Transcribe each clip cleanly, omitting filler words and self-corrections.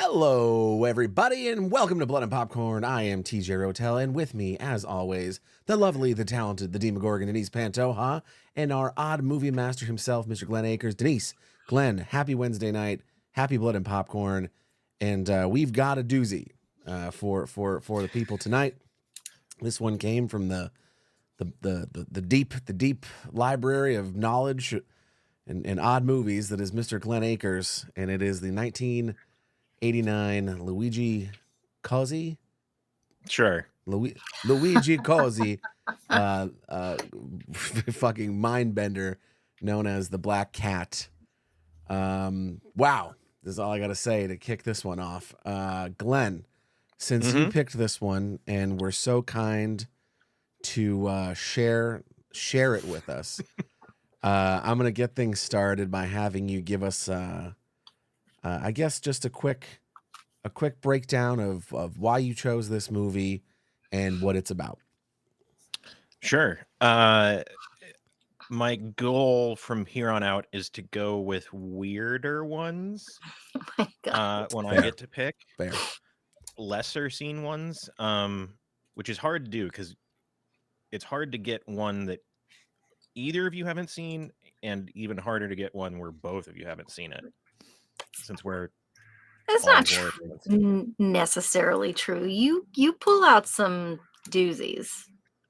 Hello, everybody, and welcome to Blood and Popcorn. I am TJ Rotell, and with me, as always, the lovely, the talented, the Demogorgon, Denise Pantoja, and our odd movie master himself, Mr. Glenn Akers. Denise, Glenn, happy Wednesday night, happy Blood and Popcorn, and we've got a doozy for the people tonight. This one came from the deep library of knowledge and odd movies that is Mr. Glenn Akers, and it is the 1989 Luigi Cozzi. Sure. Luigi Cozzi, fucking mind bender known as the Black Cat. Wow. This is all I got to say to kick this one off. Glenn, since you picked this one and were so kind to share it with us, I'm going to get things started by having you give us, I guess, just a quick breakdown of why you chose this movie and what it's about. Sure. My goal from here on out is to go with weirder ones. Oh my God. When Fair. I get to pick Fair. lesser seen ones, which is hard to do because it's hard to get one that either of you haven't seen, and even harder to get one where both of you haven't seen it, since we're It's all not horror fans. necessarily true. You pull out some doozies.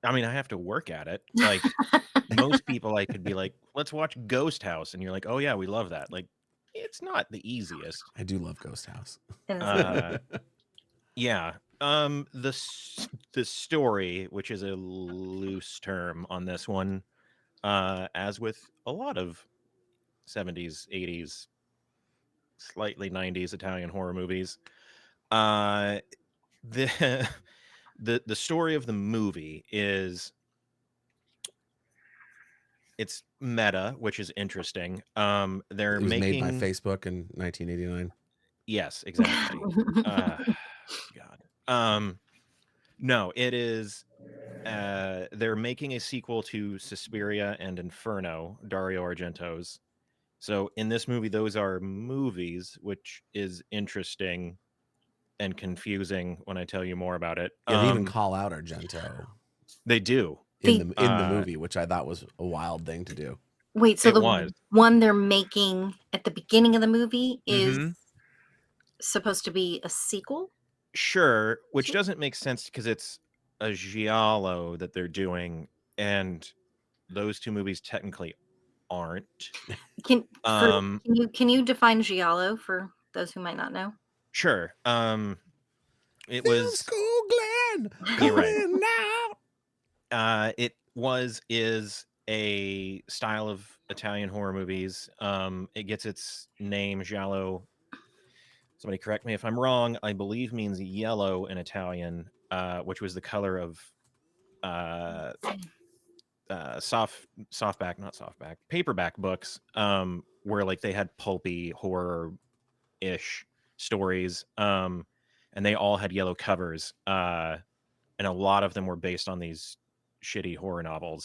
I mean, I have to work at it. Like most people, I could be like, "Let's watch Ghost House," and you're like, "Oh yeah, we love that." Like, it's not the easiest. I do love Ghost House. Yeah. The story, which is a loose term on this one, as with a lot of 70s, 80s, slightly 90s Italian horror movies, the the story of the movie is it's meta, which is interesting. They're It was made by making Facebook in 1989. Yes, exactly. God. No, it is. They're making a sequel to Suspiria and Inferno, Dario Argento's. So in this movie, those are movies, which is interesting and confusing when I tell you more about it. Yeah, they even call out Argento. They do in the movie, which I thought was a wild thing to do. Wait, so one they're making at the beginning of the movie is supposed to be a sequel? Sure, which doesn't make sense because it's a giallo that they're doing, and those two movies technically aren't. Can you define giallo for those who might not know? Sure. It Film was school, Glenn. You're right. Coming out. It is a style of Italian horror movies. It gets its name giallo. Somebody correct me if I'm wrong. I believe means yellow in Italian, which was the color of paperback books, where like they had pulpy horror-ish stories, and they all had yellow covers, and a lot of them were based on these shitty horror novels.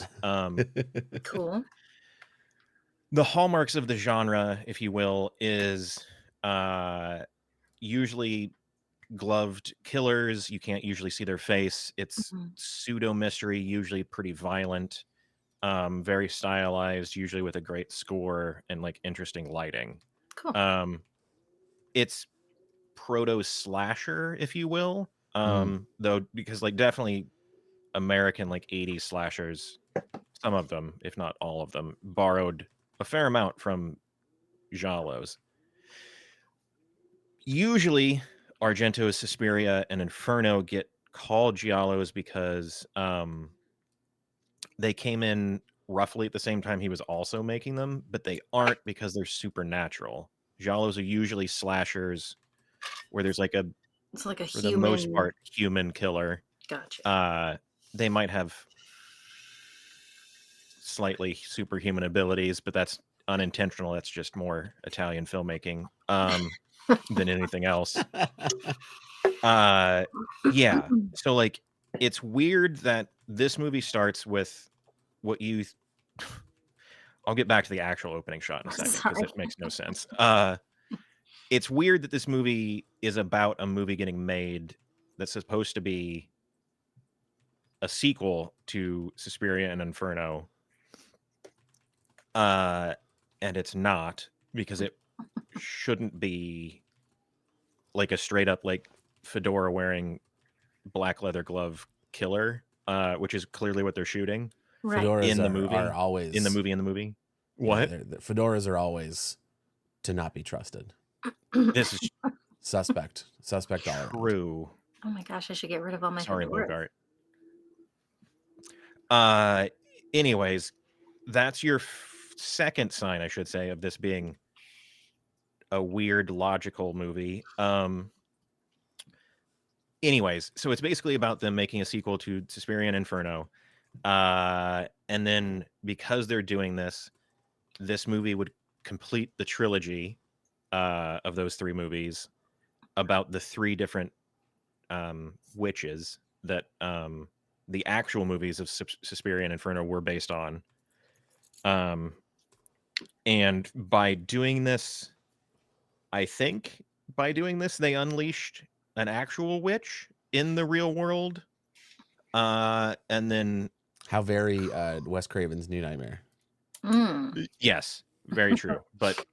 Cool. The hallmarks of the genre, if you will, is usually gloved killers. You can't usually see their face. It's pseudo mystery, usually pretty violent, very stylized, usually with a great score and like interesting lighting. Cool. It's proto slasher, if you will, though, because like definitely American like 80s slashers, some of them, if not all of them, borrowed a fair amount from giallos. Usually Argento's Suspiria and Inferno get called giallos because they came in roughly at the same time he was also making them, but they aren't because they're supernatural. Giallos are usually slashers where there's like it's like a for the most part, human killer. Gotcha. They might have slightly superhuman abilities, but that's unintentional. That's just more Italian filmmaking than anything else. Yeah. So like, it's weird that this movie starts with what you. I'll get back to the actual opening shot in a second because it makes no sense. it's weird that this movie is about a movie getting made that's supposed to be a sequel to Suspiria and Inferno. And it's not, because it shouldn't be like a straight up like fedora wearing black leather glove killer, which is clearly what they're shooting Right. Fedoras in the are movie. always In the movie. Yeah, What? fedoras are always to not be trusted. This is Suspect all around. true. Oh my gosh, I should get rid of all my Sorry, fedoras. Bogart. Anyways, that's your second sign, I should say, of this being a weird logical movie. Anyways, so it's basically about them making a sequel to Suspiria and Inferno. And then because they're doing this movie would complete the trilogy of those three movies about the three different witches that the actual movies of Suspiria and Inferno were based on. And by doing this, they unleashed an actual witch in the real world. And then How very Wes Craven's New Nightmare. yes, very true. But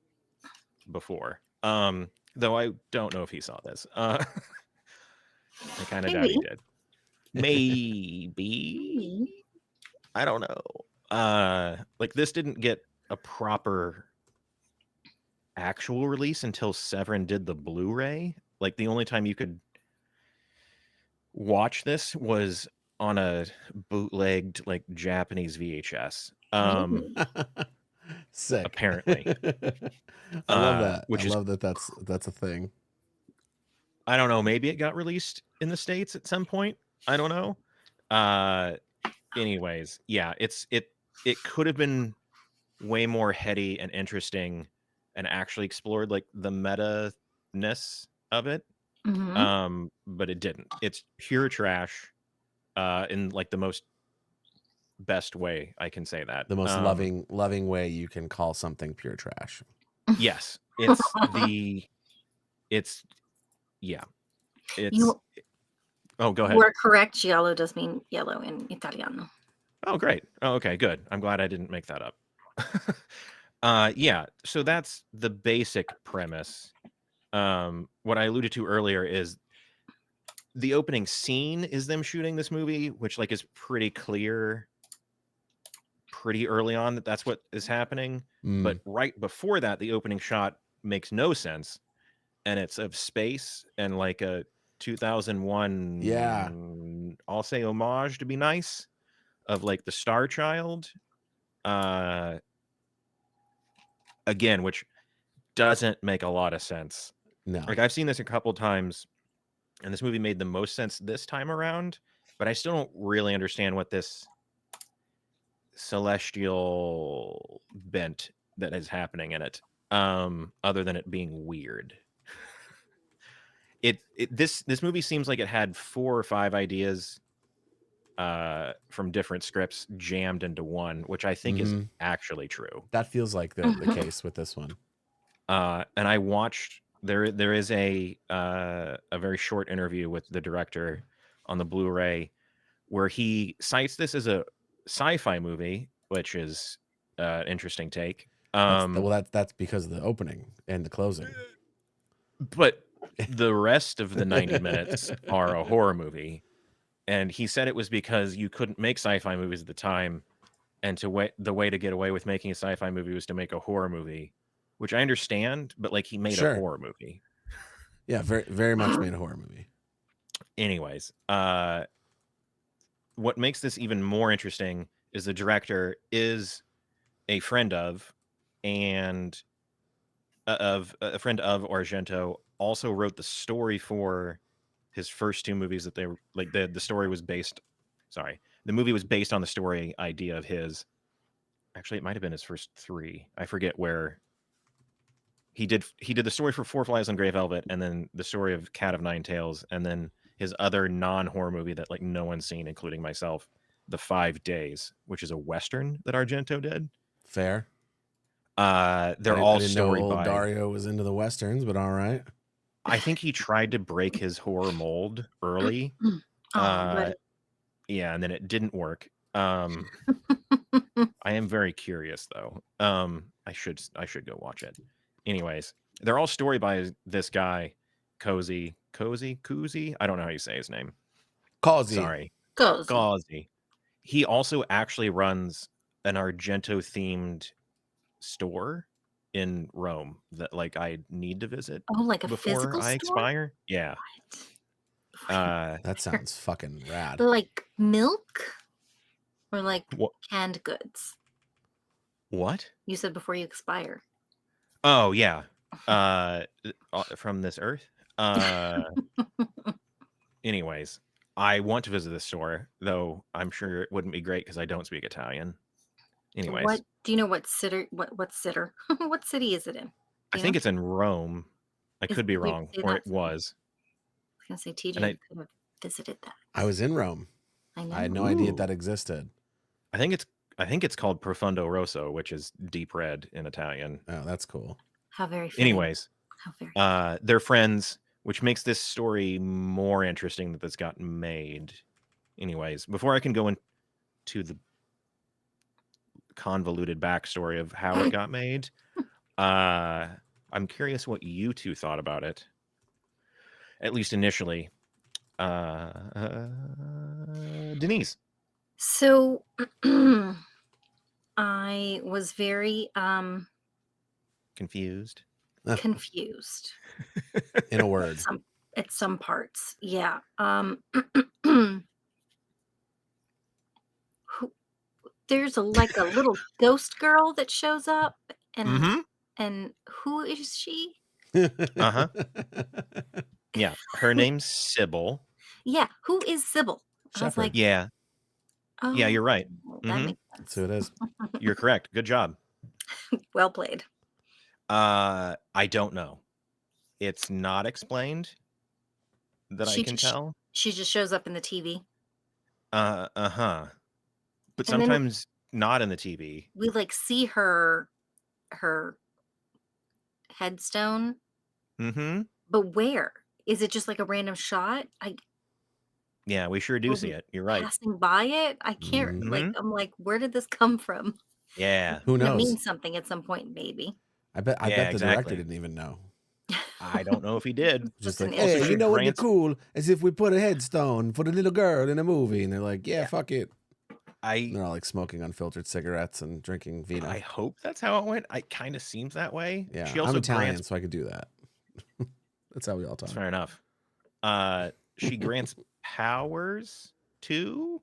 before, though I don't know if he saw this. I kind of doubt he did. Maybe. I don't know. Like this didn't get a proper actual release until Severin did the Blu-ray. Like the only time you could watch this was on a bootlegged like Japanese VHS. Sick. Apparently. I love that. Which I love that that's a thing. I don't know, maybe it got released in the States at some point. I don't know. Anyways, yeah, it could have been way more heady and interesting and actually explored like the meta-ness of it. But it didn't. It's pure trash in like the most best way I can say that. The most loving way you can call something pure trash. Yes. Oh, go ahead. You are correct. Giallo does mean yellow in Italiano. Oh, great. Oh, okay, good. I'm glad I didn't make that up. Yeah, so that's the basic premise. What I alluded to earlier is the opening scene is them shooting this movie, which like is pretty clear pretty early on that that's what is happening. But right before that, the opening shot makes no sense, and it's of space and like a 2001 I'll say homage to be nice of like the Star Child again, which doesn't make a lot of sense. No. Like I've seen this a couple times and this movie made the most sense this time around, but I still don't really understand what this celestial bent that is happening in it, other than it being weird. This movie seems like it had 4 or 5 ideas from different scripts jammed into one, which I think is actually true. That feels like the case with this one. And I watched there is a very short interview with the director on the Blu-ray where he cites this as a sci-fi movie, which is an interesting take. That's because of the opening and the closing. But the rest of the 90 minutes are a horror movie. And he said it was because you couldn't make sci-fi movies at the time, and the way to get away with making a sci-fi movie was to make a horror movie, which I understand, but like he made a horror movie. Yeah, very very much made a horror movie. Anyways, what makes this even more interesting is the director is a friend of Argento, also wrote the story for his first 2 movies that they were like the story was based. Sorry, the movie was based on the story idea of his. Actually, it might have been his first 3. I forget where. He did the story for Four Flies on Grey Velvet, and then the story of Cat of Nine Tails, and then his other non-horror movie that like no one's seen, including myself, The 5 Days, which is a Western that Argento did. Fair. They're I all didn't know story old by. Dario was into the westerns, but all right. I think he tried to break his horror mold early. Oh, Uh, buddy. yeah, and then it didn't work. I am very curious though. I should go watch it. Anyways, they're all story by this guy, Cozy. I don't know how you say his name. Causey. Sorry, Goes. Cozy. He also actually runs an Argento themed store in Rome that like I need to visit Oh, like a before physical I store? expire. Yeah. That sounds fucking rad. Like milk? Or like What? canned goods? What? You said before you expire. Oh yeah. From this earth. Anyways, I want to visit this store, though I'm sure it wouldn't be great because I don't speak Italian. Anyways, What do you know what sitter what sitter? What city is it in? I Do you think know? it's in Rome. I could be Did we wrong, say or that? it was. I was gonna say And TJ could have visited that. I was in Rome. I know. I had no idea Ooh. that existed. I think it's called Profondo Rosso, which is deep red in Italian. Oh, that's cool. How very fitting. Anyways, How very they're friends, which makes this story more interesting that this got made. Anyways, before I can go into the convoluted backstory of how it got made, I'm curious what you two thought about it, at least initially. Denise. So I was very Confused. confused In a word. at some parts. Yeah. There's like a little ghost girl that shows up and who is she? Uh-huh. Yeah, her name's Sybil. Yeah, who is Sybil? I was Shepherd. like, Yeah. Yeah, you're right. That Mhm. makes That's who it is. You're correct. Good job. well played. I don't know. It's not explained that I can tell. She just shows up in the TV. Uh-huh. But And then sometimes not in the TV. we like see her headstone, Mm-hmm. but where? Is it just like a random shot? Yeah, we sure do Were see we it. You're right. passing by it? I can't Mhm. I'm like, where did this come from? Yeah. Who It knows? means something at some point, maybe. I bet Yeah, the director exactly. didn't even know. I don't know if he did. Just Listen, like, Also, hey, she you know what'd be grants- cool? As if we put a headstone for the little girl in a movie. And they're like, yeah, fuck it. And they're all like smoking unfiltered cigarettes and drinking vino. I hope that's how it went. It kind of seems that way. Yeah, She also I'm Italian, grants. so I could do that. That's how we all talk. That's fair enough. She grants powers too.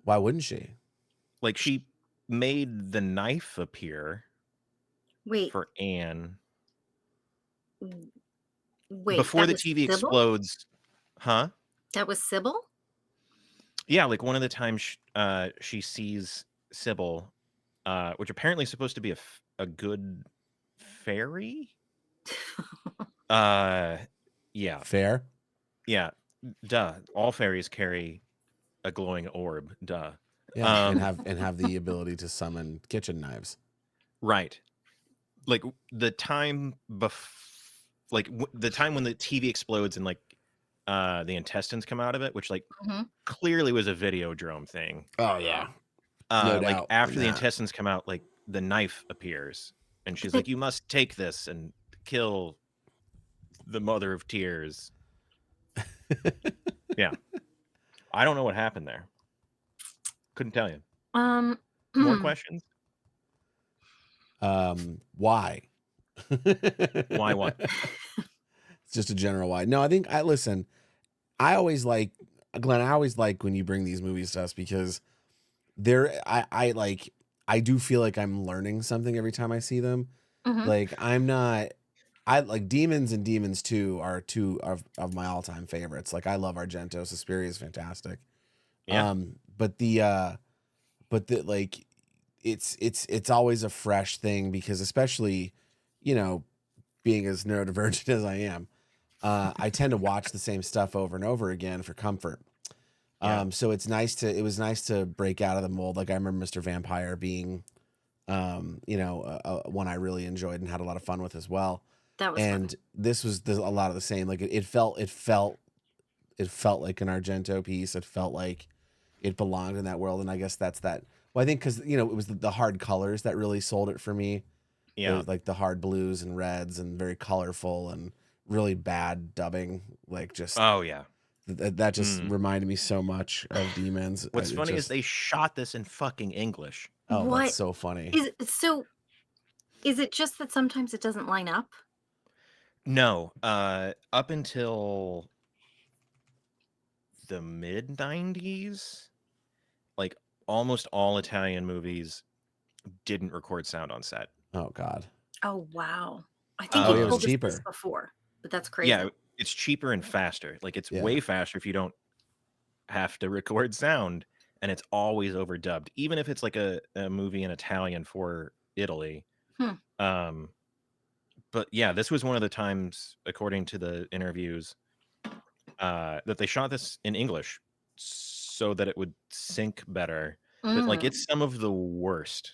Why wouldn't she? Like she made the knife appear Wait, for Anne wait. before that the was TV Sybil? explodes. Huh? That was Sybil? Yeah, like one of the times she sees Sybil, which apparently is supposed to be a good fairy. Yeah. Fair. Yeah. Duh. All fairies carry a glowing orb. Duh. Yeah, and have the ability to summon kitchen knives. Right. Like the time the time when the TV explodes and like the intestines come out of it, which like clearly was a Videodrome thing. Oh yeah. Like doubt after in the that. intestines come out, like the knife appears, and she's like, "You must take this and kill the mother of tears." Yeah, I don't know what happened there. Couldn't tell you. More questions? Why? Why what? It's just a general why. No, I think listen. I always like Glenn. I always like when you bring these movies to us because I do feel like I'm learning something every time I see them. Like I like Demons and Demons 2 are two of my all-time favorites. Like I love Argento. Suspiria is fantastic. Yeah. But the like it's always a fresh thing because especially, you know, being as neurodivergent as I am, I tend to watch the same stuff over and over again for comfort. Yeah. So it was nice to break out of the mold. Like I remember Mr. Vampire being one I really enjoyed and had a lot of fun with as well. That was fun. And this was a lot of the same. Like it felt like an Argento piece. It felt like it belonged in that world, and I guess that's that. Well, I think because it was the hard colors that really sold it for me. It Yeah. was like the hard blues and reds and very colorful and really bad dubbing. Like just Oh yeah. that just reminded me so much of Demons. What's funny is they shot this in fucking English. Oh, What that's so funny. Is it just that sometimes it doesn't line up? No, up until the mid 90s, like almost all Italian movies didn't record sound on set. Oh God. Oh wow. I think you it was told us this cheaper. before, but that's crazy. Yeah, it's cheaper and faster. Like it's way faster if you don't have to record sound, and it's always overdubbed, even if it's like a movie in Italian for Italy. But yeah, this was one of the times, according to the interviews, that they shot this in English so that it would sync better. But like it's some of the worst.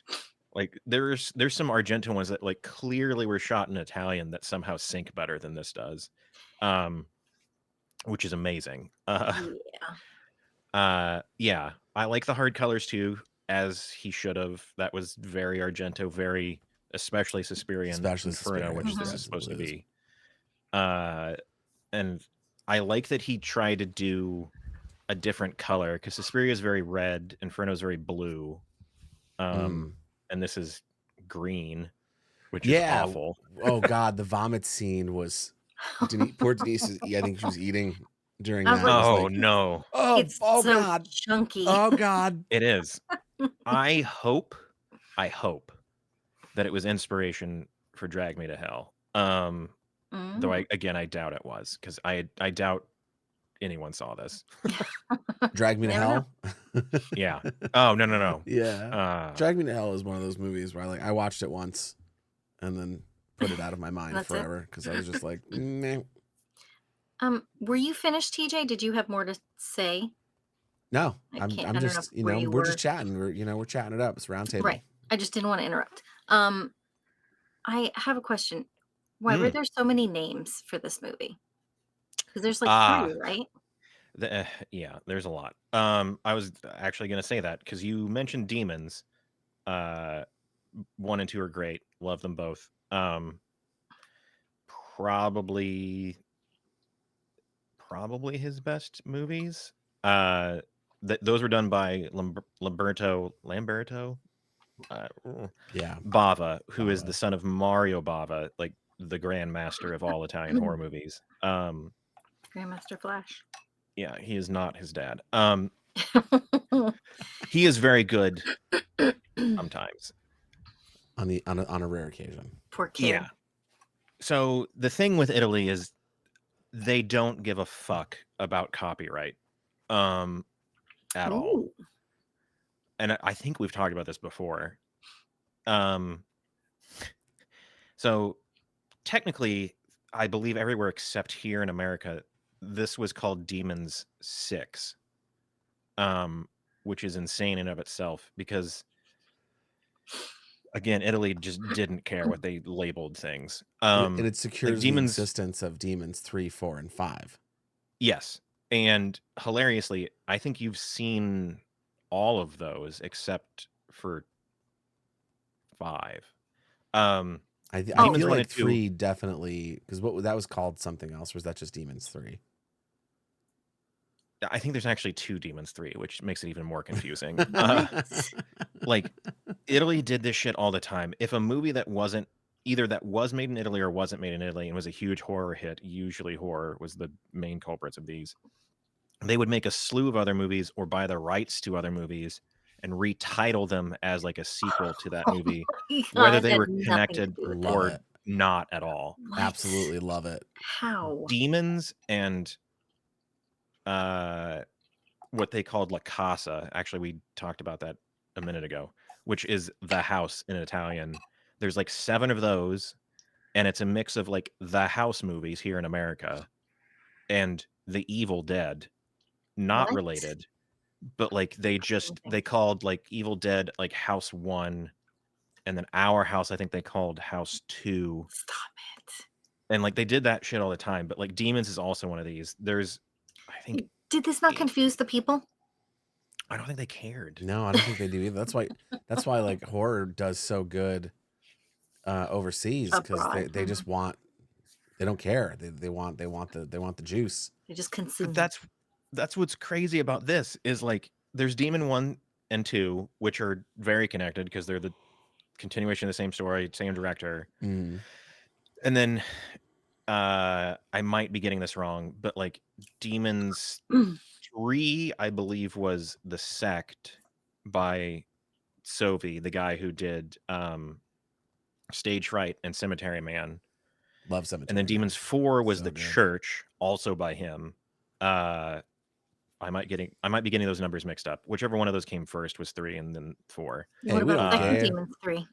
Like there's some Argento ones that like clearly were shot in Italian that somehow sync better than this does. Which is amazing. Yeah, I like the hard colors too, as he should have. That was very Argento, very especially Suspiria and Inferno, which this is supposed to be. And I like that he tried to do a different color because Suspiria is very red, Inferno is very blue, and this is green, which is awful. Oh God, the vomit scene was poor Denise. I think she was eating during that. Oh no! It's so God, chunky. Oh God, it is. I hope that it was inspiration for Drag Me to Hell. Though I doubt it was, because I doubt anyone saw this. Drag Me to Hell? Yeah. Oh no. Yeah. Drag Me to Hell is one of those movies where I watched it once and then put it out of my mind forever because I was just like, meh. Were you finished, TJ? Did you have more to say? No, I'm just we're just chatting. We're chatting it up. It's round table. Right. I just didn't want to interrupt. I have a question. Why were there so many names for this movie? Because there's like 3, right? Yeah, there's a lot. I was actually going to say that because you mentioned Demons. 1 and 2 are great. Love them both. Probably his best movies. Those were done by Lamberto. Bava, who is the son of Mario Bava, like the grandmaster of all Italian horror movies. Grandmaster Flash. Yeah, he is not his dad. He is very good sometimes. On a rare occasion. Poor kid. Yeah. So the thing with Italy is they don't give a fuck about copyright at all. And I think we've talked about this before. So technically, I believe everywhere except here in America, this was called Demons 6, which is insane in of itself because, again, Italy just didn't care what they labeled things. And it secures the existence of Demons 3, 4, and 5. Yes. And hilariously, I think you've seen all of those except for 5. I feel like 3 definitely, because that was called something else. Or was that just Demons 3? I think there's actually 2 Demons 3, which makes it even more confusing. Like, Italy did this shit all the time. If a movie that wasn't either that was made in Italy or wasn't made in Italy and was a huge horror hit, usually horror was the main culprits of these, they would make a slew of other movies or buy the rights to other movies and retitle them as like a sequel to that movie, whether they were connected or not at all. What? Absolutely love it. How? Demons and what they called La Casa. Actually, we talked about that a minute ago, which is the house in Italian. There's like 7 of those, and it's a mix of like the house movies here in America and The Evil Dead. Not related, but like they called like Evil Dead like House 1 and then Our House, I think they called House 2. Stop it. And like they did that shit all the time, but like Demons is also one of these. There's, I think, Did this not confuse the people? I don't think they cared. No, I don't think they do either. That's why like horror does so good overseas, because Abroad. they just want, they don't care. They want the juice. They just consume. But that's what's crazy about this is like there's Demon 1 and 2, which are very connected because they're the continuation of the same story, same director. Mm. And then I might be getting this wrong, but like Demons 3, I believe, was The Sect by Sophie, the guy who did Stage Fright and Cemetery Man. Love Cemetery. And then Demons 4 was So The good. Church, also by him. I might be getting those numbers mixed up. Whichever one of those came first was 3 and then 4. Hey, What we about don't Second care. Demons 3?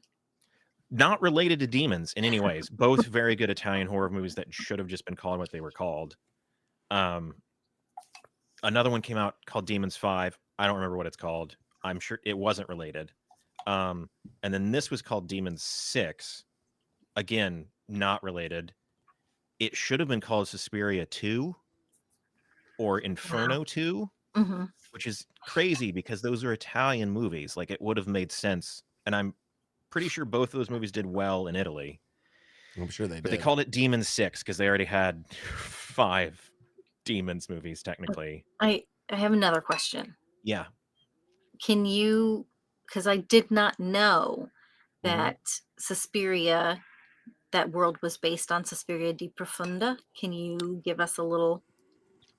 Not related to Demons in any ways. Both very good Italian horror movies that should have just been called what they were called. Another one came out called Demons 5. I don't remember what it's called. I'm sure it wasn't related. And then this was called Demons 6. Again, not related. It should have been called Suspiria 2 or Inferno 2, which is crazy because those are Italian movies. Like it would have made sense. And I'm pretty sure both of those movies did well in Italy. I'm sure they did. But they called it Demons 6 because they already had 5 Demons movies technically. I have another question. Yeah. Can you, because I did not know that Suspiria, that world was based on Suspiria di Profunda. Can you give us a little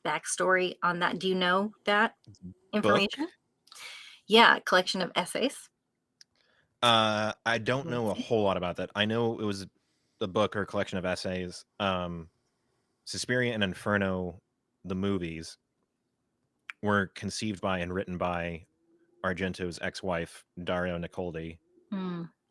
backstory on that? Do you know that information? Book? Yeah, a collection of essays. I don't know a whole lot about that. I know it was a book or a collection of essays. Suspiria and Inferno, the movies, were conceived by and written by Argento's ex-wife, Dario Nicoldi.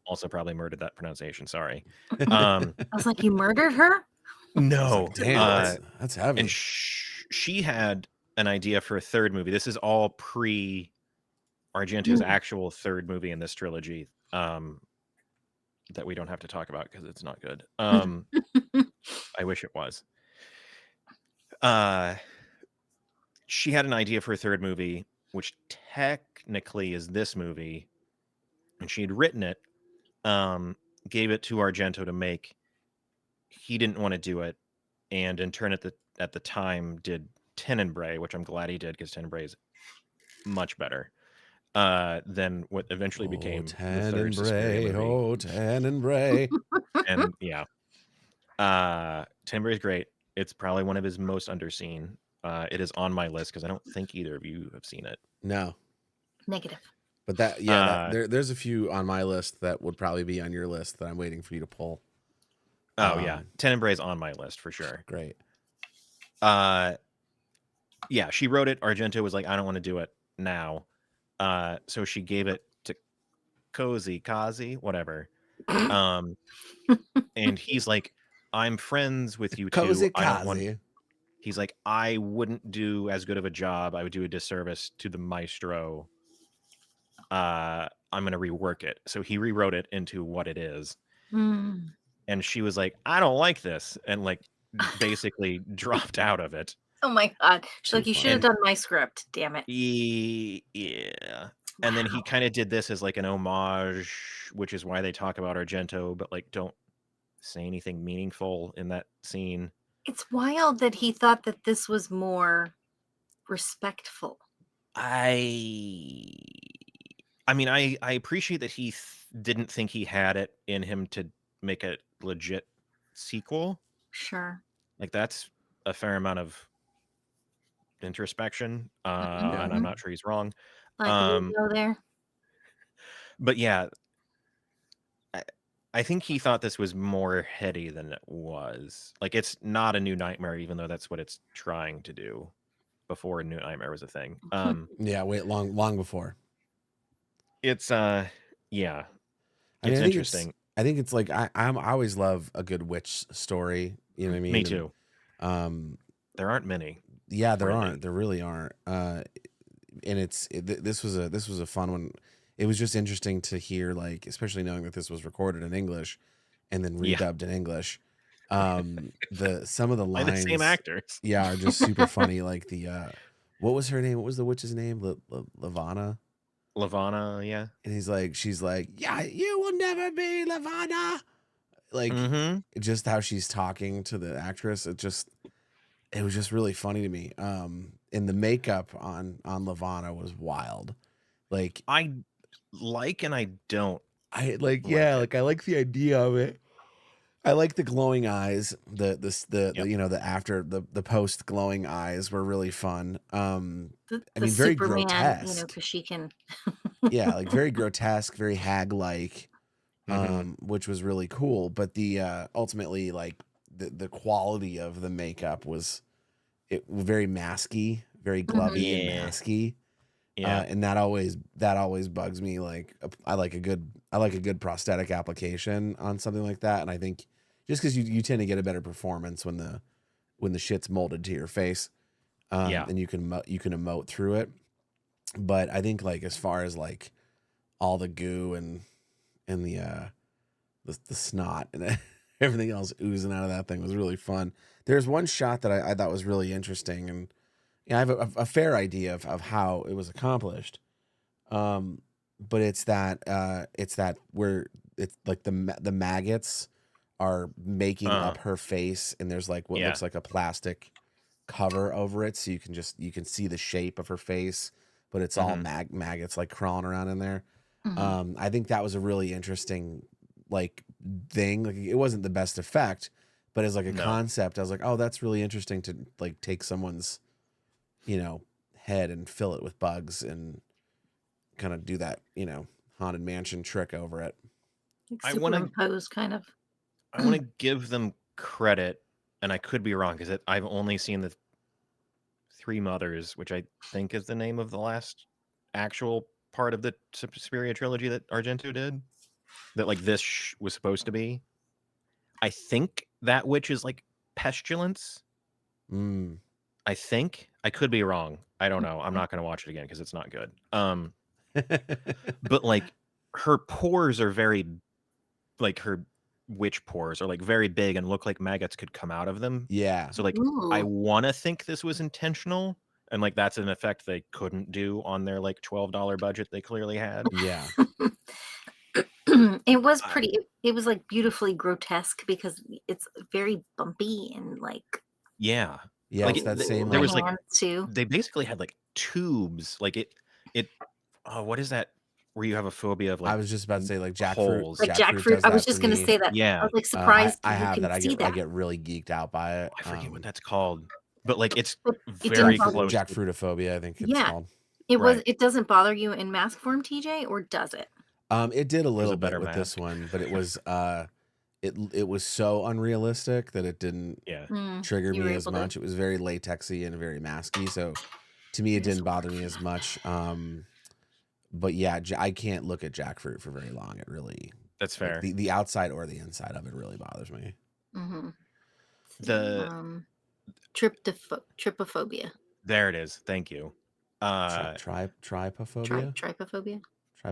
Also probably murdered that pronunciation, sorry. I was like, you murdered her? No. Like, damn, that's heavy. And she had an idea for a third movie. This is all pre-Argento's actual third movie in this trilogy. That we don't have to talk about because it's not good. I wish it was. She had an idea for a third movie, which technically is this movie, and she had written it, gave it to Argento to make. He didn't want to do it, and in turn at the time did Tenebrae, which I'm glad he did because Tenebrae is much better than what eventually became the third Suspiria movie. Tenebrae. And yeah, Tenebrae is great. It's probably one of his most underseen. It is on my list because I don't think either of you have seen it. No. Negative. But there's a few on my list that would probably be on your list that I'm waiting for you to pull. Oh yeah, Tenebrae is on my list for sure. Great. Yeah, she wrote it. Argento was like, I don't want to do it now. So she gave it to Kazi, whatever. And he's like, I'm friends with you too. He's like, I wouldn't do as good of a job. I would do a disservice to the maestro. I'm going to rework it. So he rewrote it into what it is. And she was like, I don't like this. And like basically dropped out of it. Oh my God. She's like, you should have done my script. Damn it. Yeah. And then he kind of did this as like an homage, which is why they talk about Argento, but like don't say anything meaningful in that scene. It's wild that he thought that this was more respectful. I mean, I appreciate that he didn't think he had it in him to make a legit sequel. Sure. Like that's a fair amount of introspection, and I'm not sure he's wrong. Go there. But yeah, I think he thought this was more heady than it was. Like it's not a New Nightmare, even though that's what it's trying to do. Before New Nightmare was a thing. Yeah, wait, long before. It's yeah. It's interesting. I think it's like I always love a good witch story. You know what I mean? Me too. There aren't many. Yeah, there aren't. There really aren't. And this was a fun one. it was just interesting to hear, like, especially knowing that this was recorded in English and then Yeah. redubbed in English. Some of the By the same lines, actors. yeah, are just super funny. Like what was her name? What was the witch's name? Lavana. Lavana, yeah. And she's like, yeah, you will never be Lavana. Like, Mm-hmm. just how she's talking to the actress, it was just really funny to me. And the makeup on Lavana was wild. Like, I like and I don't I like it. like I like the idea of it. I like the glowing eyes. The Yep. you know, the after the post glowing eyes were really fun. I The mean, very Superman, grotesque. because she can. Yeah, like very grotesque, very hag like, Mm-hmm. which was really cool. But the ultimately, like, the quality of the makeup was very masky, very Mhm. glovey and Yeah. masky. Yeah. And that always bugs me. Like, I like a good prosthetic application on something like that. And I think just because you tend to get a better performance when the shit's molded to your face, Yeah. and you can emote through it. But I think, like, as far as like all the goo and the snot and everything else oozing out of that thing was really fun. There's one shot that I thought was really interesting, and I have a fair idea of how it was accomplished. But it's that where it's like the maggots are making Uh, up her face, and there's like what yeah. looks like a plastic cover over it, so you can see the shape of her face, but it's all Mm-hmm. maggots like crawling around in there. Mhm. I think that was a really interesting, like, thing. Like, it wasn't the best effect, but as like a No. concept, I was like, oh, that's really interesting to like take someone's, head and fill it with bugs and kind of do that, haunted mansion trick over it. Like I want to superimposed, kind of. I want to give them credit, and I could be wrong because I've only seen the Three Mothers, which I think is the name of the last actual part of the Suspiria trilogy that Argento did. That like this was supposed to be. I think that witch is like Pestilence. Mm. I think I could be wrong. I don't know. I'm not going to watch it again because it's not good. But like her pores are very like her witch pores are like very big and look like maggots could come out of them. Yeah. So like I Ooh. want to think this was intentional and like that's an effect they couldn't do on their like $12 budget they clearly had. Yeah. It was I, pretty. It was like beautifully grotesque because it's very bumpy and like yeah. Yeah, Like it's that same, the there was like, like hands too. they basically had like tubes like it oh what is that where you have a phobia of I like was just about to say, like, jackfruit. holes. Like Jackfruit jackfruit. does I was that for just gonna me. say that. I Yeah. was like I surprised I you have that. can see I that. get really geeked out by it. I forget what that's called. But like it's But it didn't very bother you. close to Jackfruitophobia, I think it's Yeah, called. right. it doesn't bother you in mask form, TJ, or does it? It did a It was little a bit better with this mask. one, but it was so unrealistic that it didn't Yeah. trigger You me were as able to much. It was very latexy and very masky, so to me it just didn't bother me as much. But yeah, I can't look at jackfruit for very long. It really, That's like, fair. the outside or the inside of it really bothers me. Mhm. See, The trypophobia. there it is. Thank you. Uh Trypophobia, Trypophobia?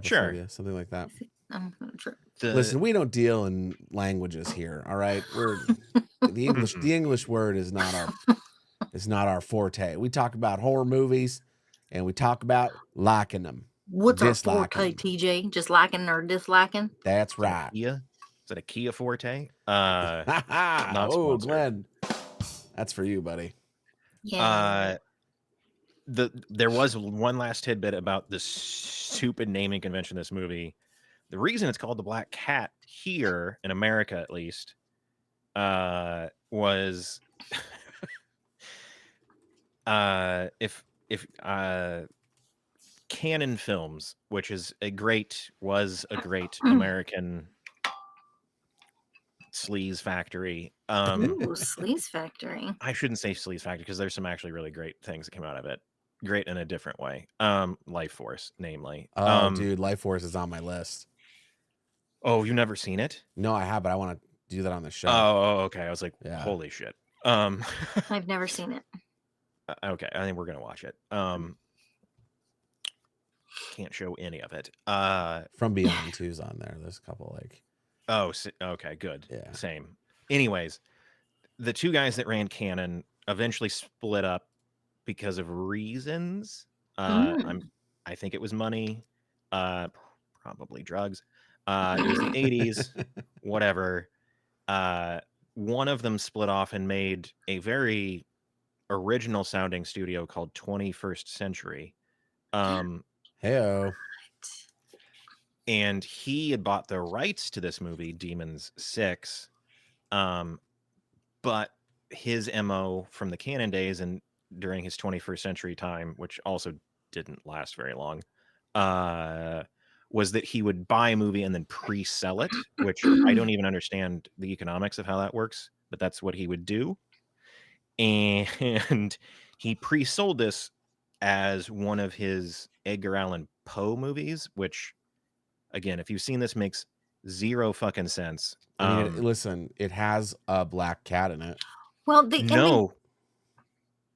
sure. trypophobia, something like that. I'm not sure. The Listen, we don't deal in languages here. All right, we're mm-mm. the English word is not our forte. We talk about horror movies, and we talk about liking them, What's our disliking forte, them. TJ? Just liking or disliking? That's Is that a right. Kia? Is that a Kia Forte? Ha ha! Not Oh, sponsored. Glenn, that's for you, buddy. Yeah. There was one last tidbit about the stupid naming convention of this movie. The reason it's called the Black Cat here in America, at least, was if Canon Films, which is was a great American sleaze factory. Ooh, Sleaze Factory. I shouldn't say sleaze factory because there's some actually really great things that came out of it. Great in a different way. Life Force, namely. Oh, dude, Life Force is on my list. Oh, you've never seen it? No, I have, but I want to do that on the show. Oh, okay. I was like, Yeah. holy shit. I've never seen it. Okay, I think we're gonna watch it. can't show any of it. From Beyond 2's on there. There's a couple like Okay, good. yeah. Same. Anyways, the two guys that ran Canon eventually split up because of reasons. Mm. I think it was money, uh, probably drugs. It was the 80s, whatever. Uh, one of them split off and made a very original sounding studio called 21st Century. Heyo. And he had bought the rights to this movie, Demons 6. But his MO from the Canon days and during his 21st Century time, which also didn't last very long, was that he would buy a movie and then pre-sell it, which I don't even understand the economics of how that works, but that's what he would do. And he pre-sold this as one of his Edgar Allan Poe movies, which, again, if you've seen this, makes zero fucking sense. I mean, listen, it has a black cat in it. Well,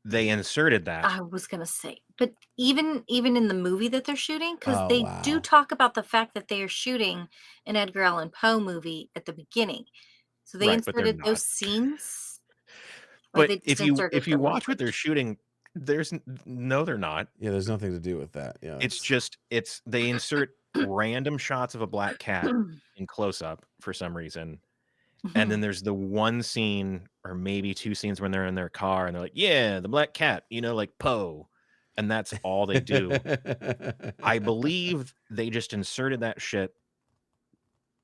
they inserted that. I was gonna say, but even in the movie that they're shooting, because Oh, they wow. do talk about the fact that they are shooting an Edgar Allan Poe movie at the beginning, so they Right, but they're inserted those not. scenes, or But they just if you inserted the watch what they're language. shooting, no, they're not. Yeah, there's nothing to do with that. Yeah, It's just they insert random shots of a black cat in close up for some reason. And then there's the one scene or maybe two scenes when they're in their car and they're like, yeah, the black cat, like Poe. And that's all they do. I believe they just inserted that shit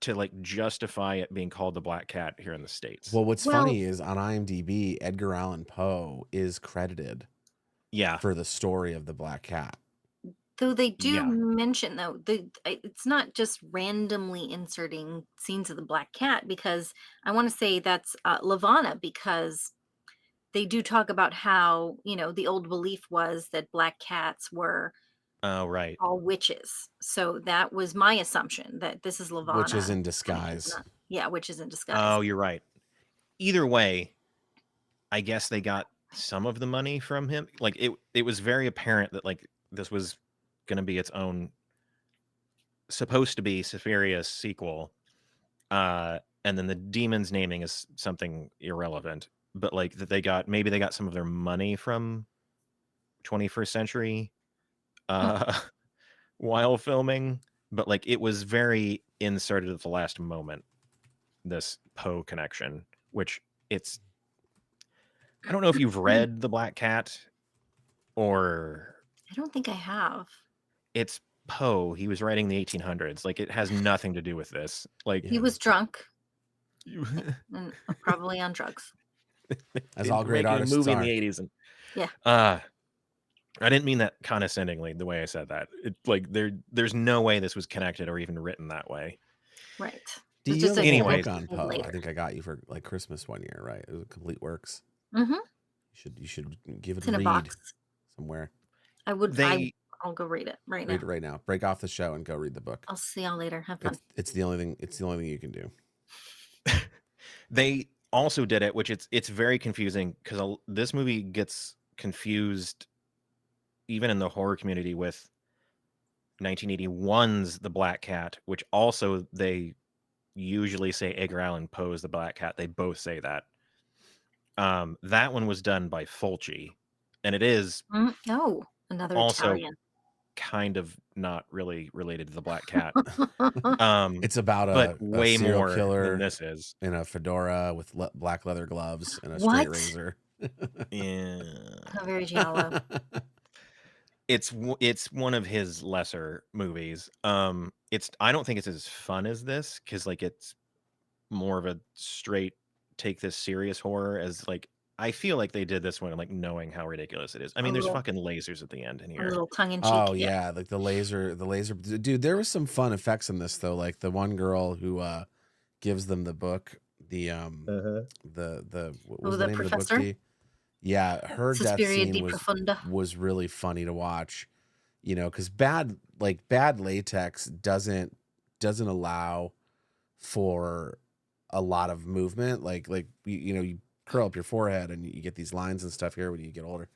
to like justify it being called the black cat here in the States. Well, what's funny is on IMDb, Edgar Allan Poe is credited for the story of the black cat. Though they do mention, though, it's not just randomly inserting scenes of the black cat, because I want to say that's Lavana, because they do talk about how, the old belief was that black cats were right, all witches. So that was my assumption, that this is Lavana. Witches in disguise. Witches in disguise. Oh, you're right. Either way, I guess they got some of the money from him. Like it was very apparent that like this was going to be its own, supposed to be Suspiria's sequel. And then the demons naming is something irrelevant, but like that maybe they got some of their money from 21st Century while filming, but like it was very inserted at the last moment, this Poe connection, which I don't know if you've read The Black Cat or... I don't think I have. It's Poe. He was writing the 1800s. Like, it has nothing to do with this. Like, he was drunk and probably on drugs. As all great artists movie are. in the 80s. And, yeah. I didn't mean that condescendingly the way I said that. There's no way this was connected or even written that way. Right. Do you have a book on Poe? I think I got you for like Christmas one year, right? It was Complete Works. Mm-hmm. You should give it a read box somewhere. I would. I'll go read it right now. Read it right now. Break off the show and go read the book. I'll see y'all later. Have fun. It's the only thing. It's the only thing you can do. They also did it, which it's very confusing because this movie gets confused even in the horror community with 1981's The Black Cat, which also they usually say Edgar Allan Poe's The Black Cat. They both say that. That one was done by Fulci, and it is another also Italian. Kind of not really related to The Black Cat. It's about a way serial more killer than this is, in a fedora with black leather gloves and a straight razor. Yeah, very giallo. It's one of his lesser movies. I don't think it's as fun as this because like it's more of a straight take this serious horror. As like I feel like they did this one like knowing how ridiculous it is. I mean, there's fucking lasers at the end in here. A little tongue in cheek. Oh yeah, like the laser. Dude, there was some fun effects in this though. Like the one girl who gives them the book. The what was the name professor? of the book? Yeah, her Suspiria death scene was really funny to watch. Because bad latex doesn't allow for a lot of movement. Like you curl up your forehead and you get these lines and stuff here when you get older.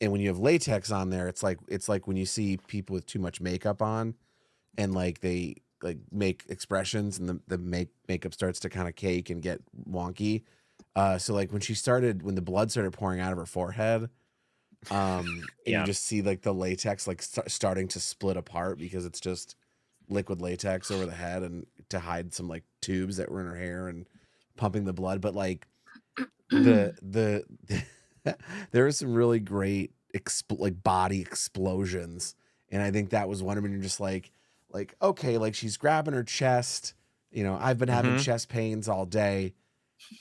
and when you have latex on there, it's like when you see people with too much makeup on, and like they like make expressions, and the makeup starts to kind of cake and get wonky. So like when the blood started pouring out of her forehead, and you just see like the latex like starting to split apart because it's just liquid latex over the head and to hide some like tubes that were in her hair and pumping the blood. But like the there was some really great like body explosions, and I think that was one of them. You're just like okay, like she's grabbing her chest. I've been having chest pains all day.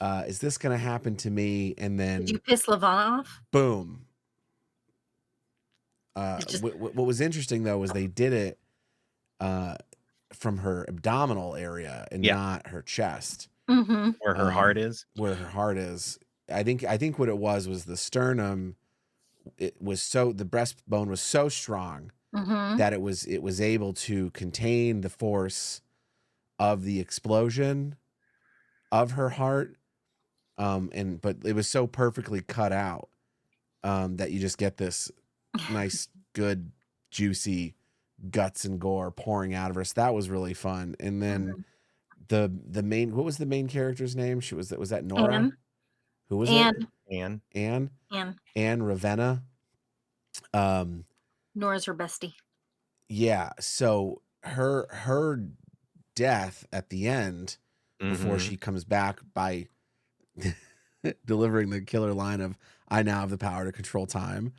Is this gonna happen to me? And then Did you piss Lavana off? boom. What was interesting though was they did it from her abdominal area and not her chest, where her heart is. Where her heart is. I think what it was the sternum. The breastbone was so strong that it was able to contain the force of the explosion of her heart, but it was so perfectly cut out that you just get this nice, good, juicy guts and gore pouring out of her. So that was really fun. And then the main, what was the main character's name? Was that Nora? Anne. Who was it? Anne Ravenna. Nora's her bestie. Yeah. So her death at the end, before she comes back by delivering the killer line of "I now have the power to control time."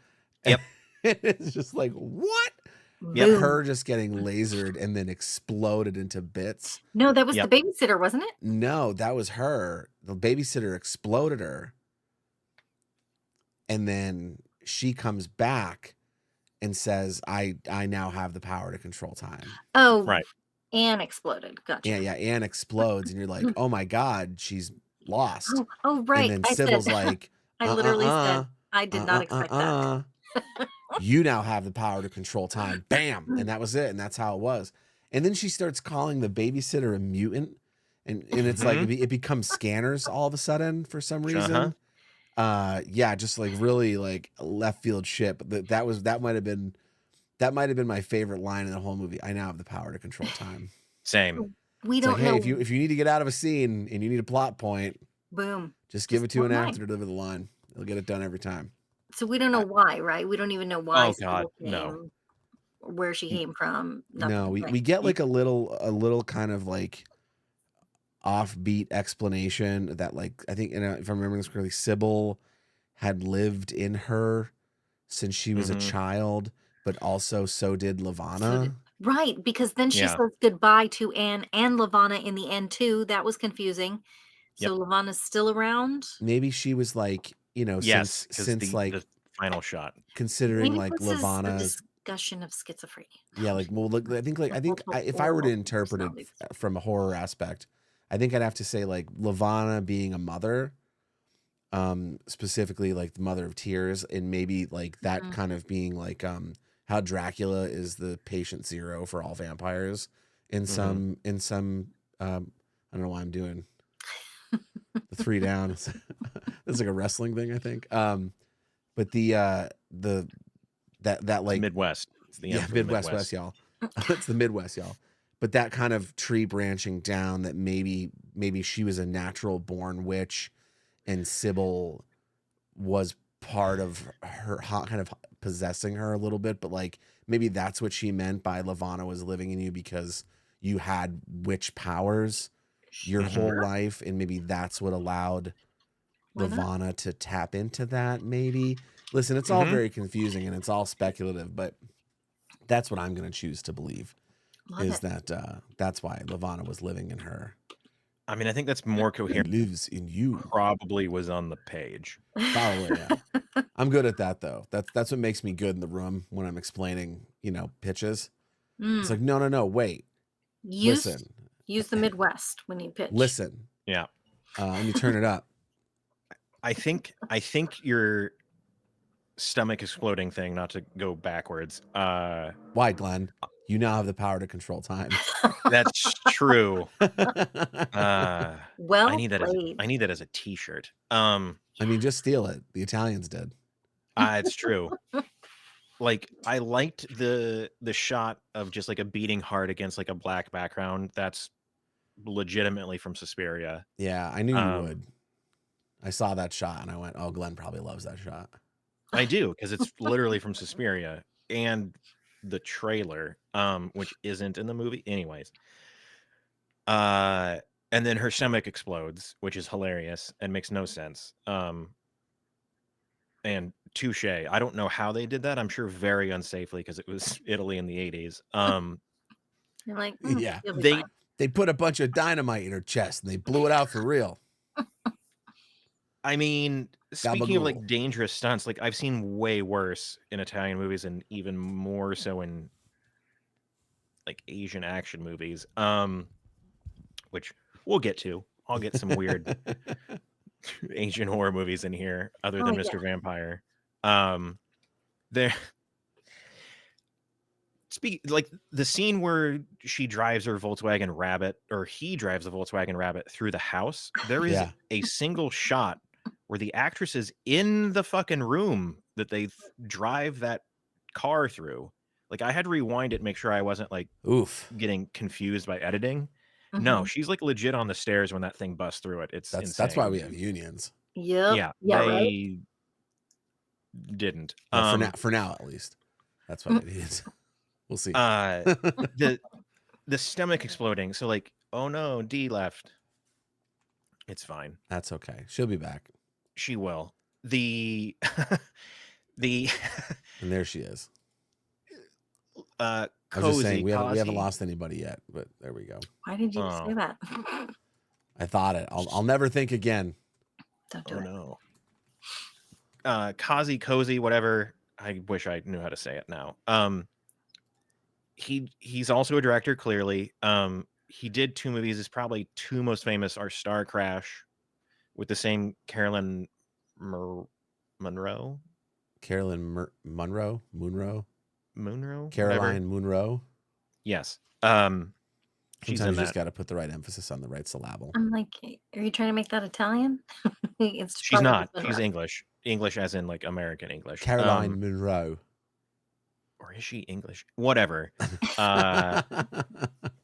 Yep. It's just like, what? Yep. Her just getting lasered and then exploded into bits. No, that was the babysitter, wasn't it? No, that was her. The babysitter exploded her. And then she comes back and says, I now have the power to control time. Oh, right. Anne exploded. Gotcha. Yeah, Anne explodes, and you're like, oh my God, she's lost. Oh, right. And then Sybil's like, I literally said, I did not expect that. You now have the power to control time. Bam. And that was it. And that's how it was. And then she starts calling the babysitter a mutant. And it's like, it becomes Scanners all of a sudden for some reason. Yeah, just like really like left field shit. But that might have been my favorite line in the whole movie. I now have the power to control time. Same. We don't know. Hey, if you need to get out of a scene and you need a plot point, boom. Just give it to an actor to deliver the line. They'll get it done every time. So we don't know why, right? We don't even know why. Oh God, no. Where she came from. No, we get like a little kind of like offbeat explanation that, like, I think, if I'm remembering this correctly, Sybil had lived in her since she was a child, but also so did Lavana. Right, because then she says goodbye to Anne and Lavana in the end too. That was confusing. So Lavana's still around? Maybe she was like, since like the final shot. Considering maybe like Lavana's discussion of schizophrenia. Yeah, like, well, look, I think if I were to interpret it from a horror aspect, I think I'd have to say like Lavana being a mother, specifically like the mother of tears, and maybe like that kind of being like how Dracula is the patient zero for all vampires in some I don't know why I'm doing the three down. It's like a wrestling thing, I think. But that like Midwest. It's the Midwest, West, y'all. It's the Midwest, y'all. But that kind of tree branching down, that maybe she was a natural born witch, and Sybil was part of her kind of possessing her a little bit. But like maybe that's what she meant by Lavana was living in you because you had witch powers your whole life, and maybe that's what allowed Lavana to tap into that. Maybe. Listen, it's all very confusing and it's all speculative, but that's what I'm going to choose to believe. That's why Lavana was living in her. I mean, I think that's more coherent. It lives in you. Probably was on the page. Probably, yeah. I'm good at that though. That's what makes me good in the room when I'm explaining, pitches. It's like, no, wait. Listen. Use the Midwest when you pitch. Listen. Yeah. Let me turn it up. I think your stomach exploding thing, not to go backwards. Why, Glenn? You now have the power to control time. That's true. Well, I need that as a t-shirt. I mean, just steal it. The Italians did. It's true. Like, I liked the shot of just like a beating heart against like a black background. That's legitimately from Suspiria. Yeah, I knew you would. I saw that shot and I went, "Oh, Glenn probably loves that shot." I do, because it's literally from Suspiria, and the trailer, which isn't in the movie, anyways. And then her stomach explodes, which is hilarious and makes no sense. And touche. I don't know how they did that. I'm sure very unsafely because it was Italy in the 80s. You're like, Yeah. you'll be They fine. They put a bunch of dynamite in her chest and they blew it out for real. I mean, speaking of Gabagool. like dangerous stunts, like I've seen way worse in Italian movies and even more so in like Asian action movies. Which we'll get to. I'll get some weird Asian horror movies in here other Oh, than yeah. Mr. Vampire. There like the scene where she drives her Volkswagen Rabbit, or he drives the Volkswagen Rabbit through the house. There is Yeah. a single shot where the actress is in the fucking room that they drive that car through. Like I had to rewind it and make sure I wasn't like Oof. getting confused by editing. No, she's like legit on the stairs when that thing busts through it. It's insane. That's why we have unions. Yep. Yeah, Yeah, right. they didn't. Well, for now at least. That's why we need. We'll see. The stomach exploding. So like, oh no, D left. It's fine. That's okay. She'll be back. She will. The And there she is. I I was just saying we Cozy. haven't lost anybody yet, but there we go. Why did you say that? I thought it. I'll never think again. Don't do it. No. Cozy, whatever. I wish I knew how to say it now. He's also a director, clearly. He did 2 movies. His probably 2 most famous are Star Crash with the same Caroline Munro. Caroline Munro? Munro? Caroline whatever. Munro? Yes. She's Sometimes in you that. just got to put the right emphasis on the right syllable. I'm like, are you trying to make that Italian? She's not. She's English. English as in like American English. Caroline Munro. Or is she English? Whatever.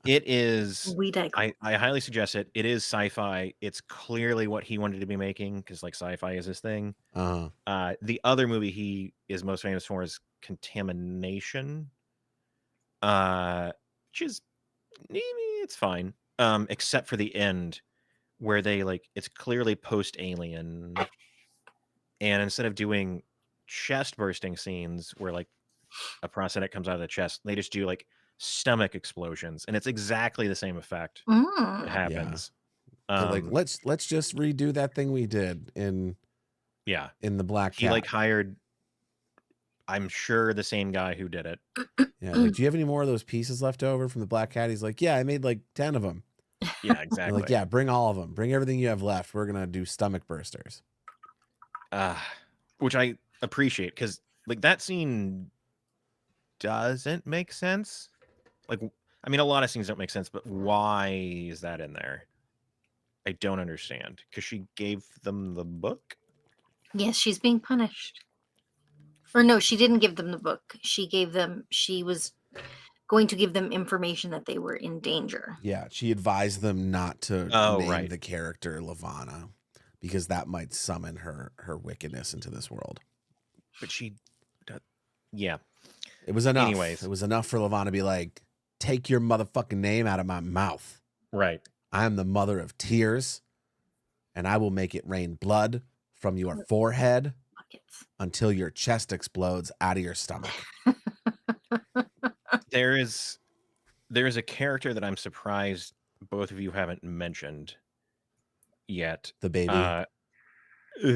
It is. We digress. I highly suggest it. It is sci-fi. It's clearly what he wanted to be making because like sci-fi is his thing. The other movie he is most famous for is Contamination, which is it's fine, except for the end where they like it's clearly post-Alien, and instead of doing chest bursting scenes where like a prosthetic comes out of the chest, they just do like stomach explosions, and it's exactly the same effect that happens. Like let's just redo that thing we did in the Black Cat. He like hired, I'm sure, the same guy who did it. Yeah, like, do you have any more of those pieces left over from the Black Cat? He's like, yeah, I made like 10 of them. Yeah, exactly. Like, yeah, bring all of them. Bring everything you have left. We're gonna do stomach bursters. Which I appreciate because like that scene doesn't make sense. Like, I mean, a lot of scenes don't make sense, but why is that in there? I don't understand. Because she gave them the book? Yes, she's being punished. Or no, she didn't give them the book. She was going to give them information that they were in danger. Yeah, she advised them not to name the character Lavana because that might summon her wickedness into this world. But yeah. It was enough. Anyways. It was enough for Lavana to be like, take your motherfucking name out of my mouth. Right. I am the mother of tears, and I will make it rain blood from your forehead until your chest explodes out of your stomach. There is a character that I'm surprised both of you haven't mentioned yet. The baby.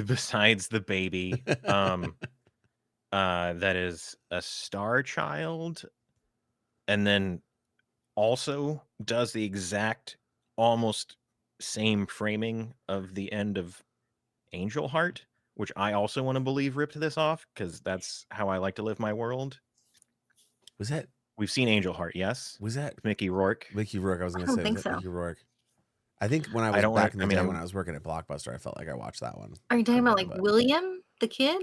Besides the baby. That is a star child, and then also does the exact almost same framing of the end of Angel Heart, which I also want to believe ripped this off because that's how I like to live my world. Was that? We've seen Angel Heart, yes. Was that Mickey Rourke? Mickey Rourke. I was going to say, think was that so. Mickey Rourke? I think when I was back in the day when I was working at Blockbuster, I felt like I watched that one. Are you talking about like William, the kid?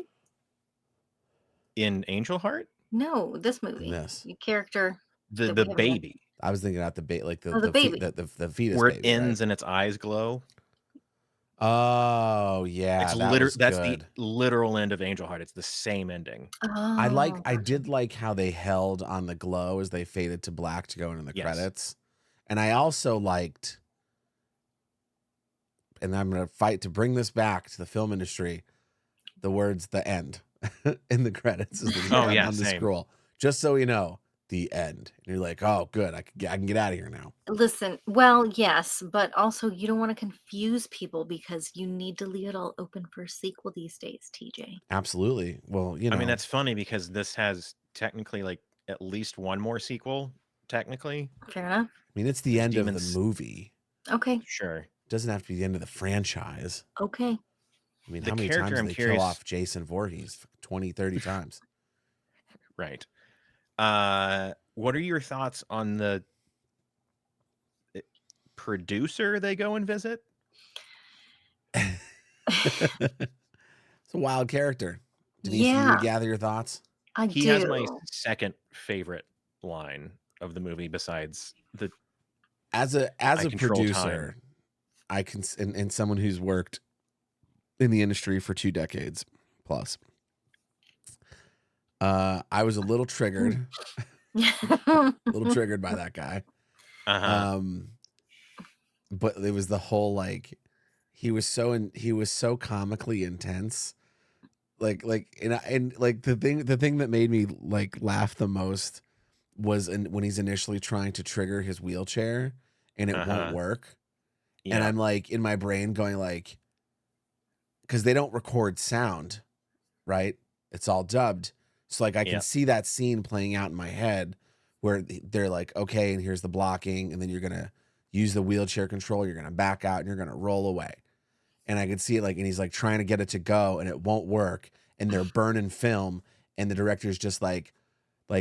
In Angel Heart? No, this in movie. this. Your character The that we the haven't met. baby, I was thinking about the like Oh, the baby. the fetus where it baby, right? ends and its eyes glow. Oh yeah, that was That's the good. literal end of Angel Heart. It's the same ending. I Oh, gotcha. did like how they held on the glow as they faded to black to go into the Yes. credits. And I also liked, and I'm gonna fight to bring this back to the film industry, the words "the end" in the credits Oh, yeah, on the same. scroll. Just so you know, the end. And you're like, oh good, I can get out of here now. Listen, well, yes, but also you don't want to confuse people because you need to leave it all open for a sequel these days, TJ. Absolutely. Well, you I mean, know, that's funny because this has technically like at least one more sequel, technically. Fair enough. I mean, it's the There's end of the Demons. movie. Okay. Sure. It doesn't have to be the end of the franchise. Okay. I mean, The how many character times I'm did they kill curious. off Jason Voorhees? 20, 30 times. Right. What are your thoughts on the producer they go and visit? It's a wild character. Denise, do you Yeah, gather your thoughts? I He has my do. second favorite line of the movie besides the As I a control time. producer, I can and someone who's worked in the industry for 2 decades plus. I was a little triggered, a little triggered by that guy. Uh-huh. But it was the whole like he was so comically intense. Like and like the thing that made me like laugh the most was when he's initially trying to trigger his wheelchair and it won't Uh-huh. work. And Yeah. I'm like in my brain going like, because they don't record sound, right? It's all dubbed. So like I can Yeah. see that scene playing out in my head where they're like, okay, and here's the blocking, and then you're gonna use the wheelchair control, you're gonna back out, and you're gonna roll away. And I could see it like, and he's like trying to get it to go, and it won't work, and they're burning film, and the director's just like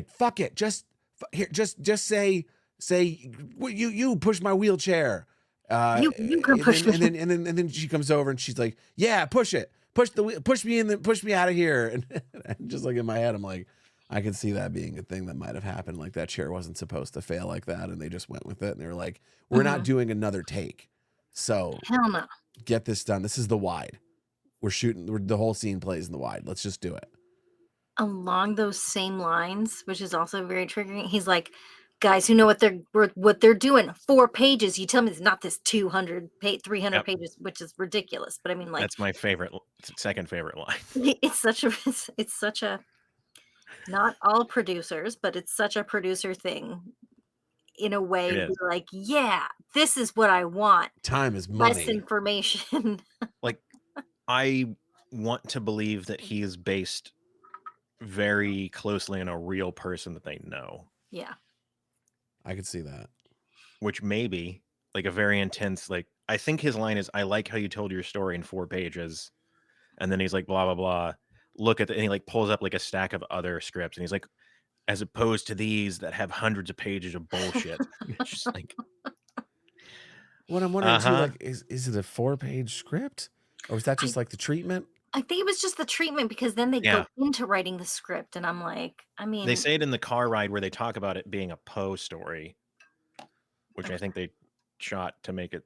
fuck it, here, just say you push my wheelchair. You can And push then me. and then she comes over and she's like, yeah, push it, push me in, push me out of here. And just like in my head, I'm like, I could see that being a thing that might have happened. Like that chair wasn't supposed to fail like that, and they just went with it, and they were like, we're not doing another take, so Hell no. get this done. This is the wide. We're shooting. The whole scene plays in the wide. Let's just do it. Along those same lines, which is also very triggering, he's like, guys who know what they're doing. 4 pages. You tell me it's not this 300 Yep. pages, which is ridiculous. But I mean, like, That's my second favorite line. it's such a not all producers, but it's such a producer thing in a way It to is. be like, yeah, this is what I want. Time is Less money. information. Like, I want to believe that he is based very closely on a real person that they know, Yeah. I could see that. which may be like a very intense, like, I think his line is, I like how you told your story in 4 pages. And then he's like, blah, blah, blah. Look at and he like pulls up like a stack of other scripts. And he's like, as opposed to these that have hundreds of pages of bullshit. It's just like, What I'm wondering too, uh-huh. like, is it a 4-page script, or is that just like the treatment? I think it was just the treatment because then they Yeah. go into writing the script, and I'm like, I They mean, say it in the car ride where they talk about it being a Poe story, which I Okay. think they shot to make it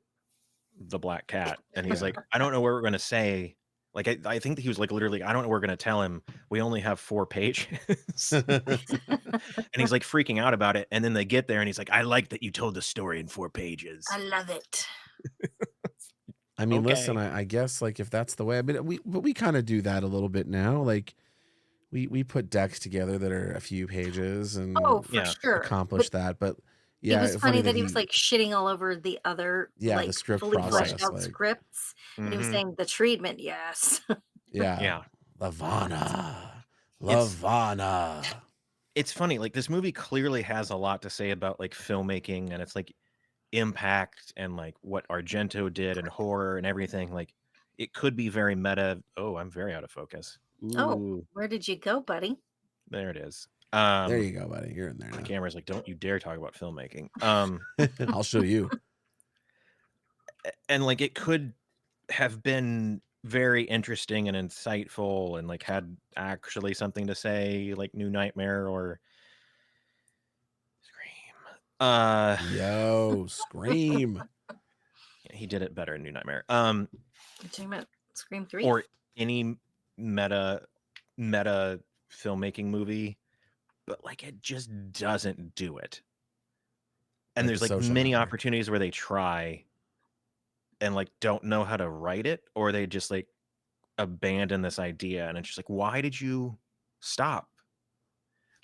the Black Cat. And he's like, I don't know what we're going to say. Like, I think that he was like, literally, I don't know what we're going to tell him. We only have 4 pages. And he's like freaking out about it. And then they get there and he's like, I like that you told the story in 4 pages. I love it. I mean, listen, Okay. I guess like if that's the way, I mean, we kind of do that a little bit now. Like we put decks together that are a few pages and Oh, for Yeah. sure. accomplish that. But It yeah, was funny funny that that he was like shitting all over the other, yeah, the like, script fully fleshed process, out like scripts, and he was Mhm. saying the treatment, yes. yeah, Yeah. Lavana, It's Lavana. it's funny. Like, this movie clearly has a lot to say about like filmmaking and it's like impact and like what Argento did and horror and everything. Like, it could be very meta. Oh, I'm very out of focus. Oh, Ooh, where did you go, buddy? there it is. There you go, buddy. You're in there My now. camera's like, don't you dare talk about filmmaking. I'll show you. And like it could have been very interesting and insightful and like had actually something to say, like New Nightmare or Scream. Yo, Scream. He did it better in New Nightmare. You're talking about Scream 3? Or any meta filmmaking movie, but like it just doesn't do it. And Like there's The like Social many Network. opportunities where they try and like don't know how to write it, or they just like abandon this idea, and it's just like, why did you stop?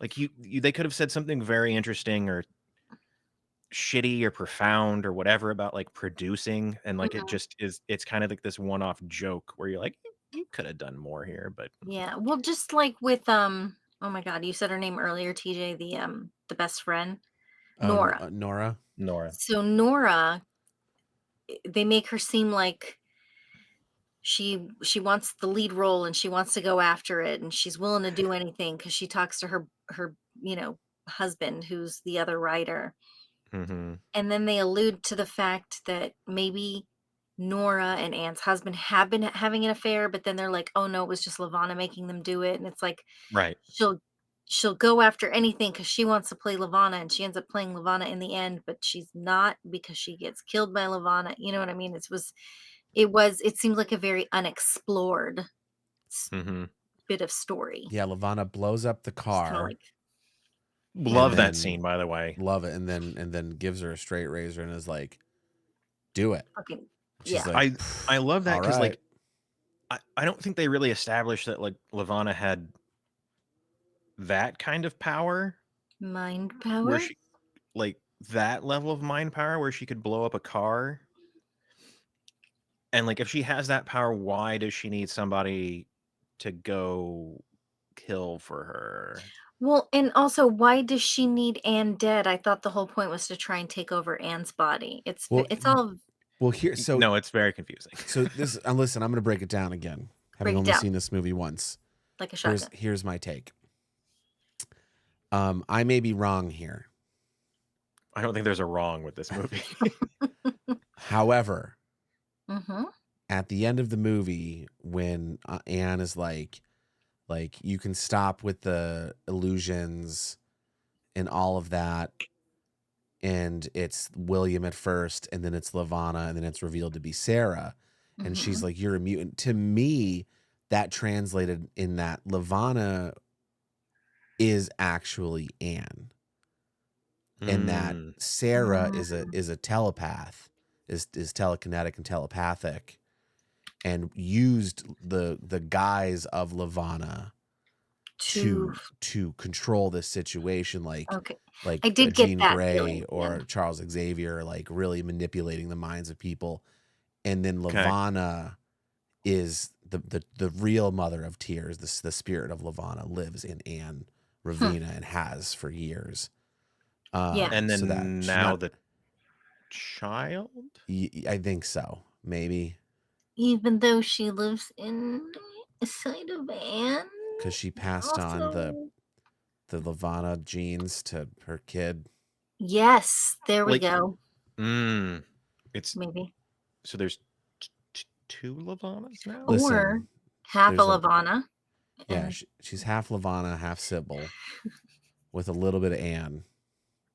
Like they could have said something very interesting or shitty or profound or whatever about like producing, and like it Mhm. just is, it's kind of like this one-off joke where you're like, you could have done more here, but Yeah. Well, just like with oh my god, you said her name earlier, TJ, the best friend, Oh, Nora. Nora. Nora. So Nora, they make her seem like she wants the lead role and she wants to go after it and she's willing to do anything because she talks to her husband who's the other writer. Mm-hmm. And then they allude to the fact that maybe Nora and Anne's husband have been having an affair, but then they're like, oh no, it was just Lavana making them do it. And it's like Right. she'll go after anything because she wants to play Lavana, and she ends up playing Lavana in the end, but she's not because she gets killed by Lavana. You know what I mean? It seemed like a very unexplored s- Mm-hmm. bit of story. Yeah, Lavana blows up the Just kind of car like, and Love yeah, that then scene, by the way. love it, and then gives her a straight razor and is like, "Do it." fucking, She's yeah, like, I love that "All because right." like I don't think they really established that like Lavana had that kind of power mind where power. she, like that level of mind power where she could blow up a car. And like if she has that power, why does she need somebody to go kill for her? Well, and also, why does she need Anne dead? I thought the whole point was to try and take over Anne's body. Well, It's all well here, No, it's very confusing. so this, and listen, I'm going to break it down again, having break it only down seen this movie once. like a Here's shotgun. here's my take. I may be wrong here. I don't think there's a wrong with this movie. However, Mm-hmm. at the end of the movie, when Anne is like you can stop with the illusions and all of that, and it's William at first, and then it's Lavana, and then it's revealed to be Sarah, and she's Mm-hmm. like, "You're a mutant." To me, that translated in that Lavana is actually Anne, and that Mm. Sarah is a telepath, is telekinetic and telepathic, and used the guise of Lavana To to control this situation, okay, like I did get Jean that Grey feeling at the or end. Charles Xavier, like really manipulating the minds of people. And then Okay. Lavana is the real mother of tears. The spirit of Lavana lives in Anne Ravina and has for years. Yeah. And So that then she's now not. the child? I think so. Maybe Even though she lives inside of Anne, because she passed on also. the Lavana genes to her kid. Yes, there we Like, go. it's Maybe. so there's two Lavanas now? Or Listen, half a there's a Lavana. yeah. And She's half Lavana, half Sybil, with a little bit of Anne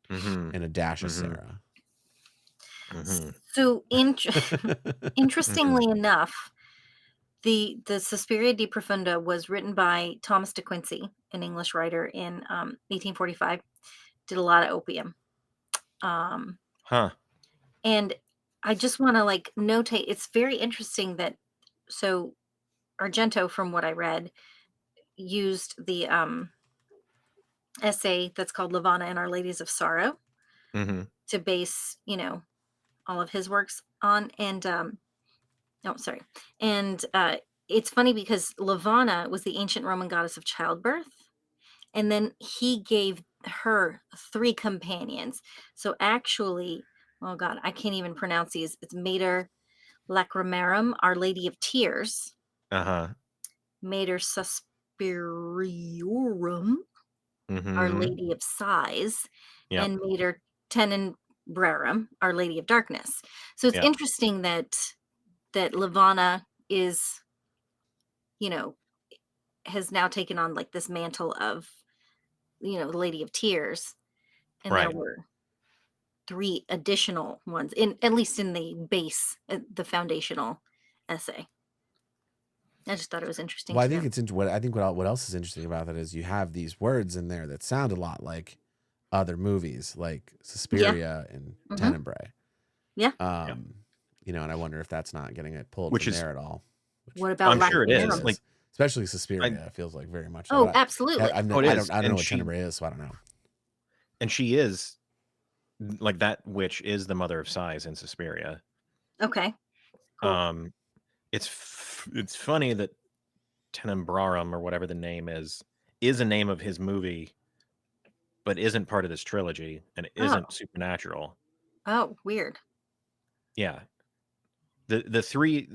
Mm-hmm. and a dash of Mm-hmm. Sarah. Mm-hmm. so Mm-hmm. interestingly enough, the Suspiria di Profunda was written by Thomas de Quincey, an English writer in 1845. Did a lot of opium. Um, Huh. and I just want to like notate, it's very interesting that so Argento, from what I read, used the essay that's called Lavana and Our Ladies of Sorrow Mm-hmm. to base, all of his works on. And oh, sorry. And it's funny because Lavana was the ancient Roman goddess of childbirth, and then he gave her three companions. So actually, oh god, I can't even pronounce these. It's Mater Lacrimarum, Our Lady of Tears, Uh-huh. Mater Suspiriorum, Our Mm-hmm. Lady of Sighs, Yep. and Mater Tenebrarum, Our Lady of Darkness. So it's Yep. interesting that Lavana is. you know, has now taken on like this mantle of, the Lady of Tears, and there Right. were 3 additional ones in at least in the base, the foundational essay. I just thought it was interesting Well, I to think know. it's what I think what else is interesting about that is you have these words in there that sound a lot like other movies, like Yeah. Suspiria and Mhm. Tenebrae. Yeah. Yeah. And I wonder if that's not getting it pulled Which from is, there at all. Which What about I'm sure it probably is. Lacrimorum? Like, is, especially I, Suspiria. It feels like very much so. Oh, But absolutely. oh, it is. I don't know what Tenebrae is, so I don't know. And she is like that witch is the mother of sighs in Suspiria. Okay. Cool. It's funny that Tenebrarum or whatever the name is a name of his movie, but isn't part of this trilogy and it Oh. isn't supernatural. Oh, weird. Yeah. The three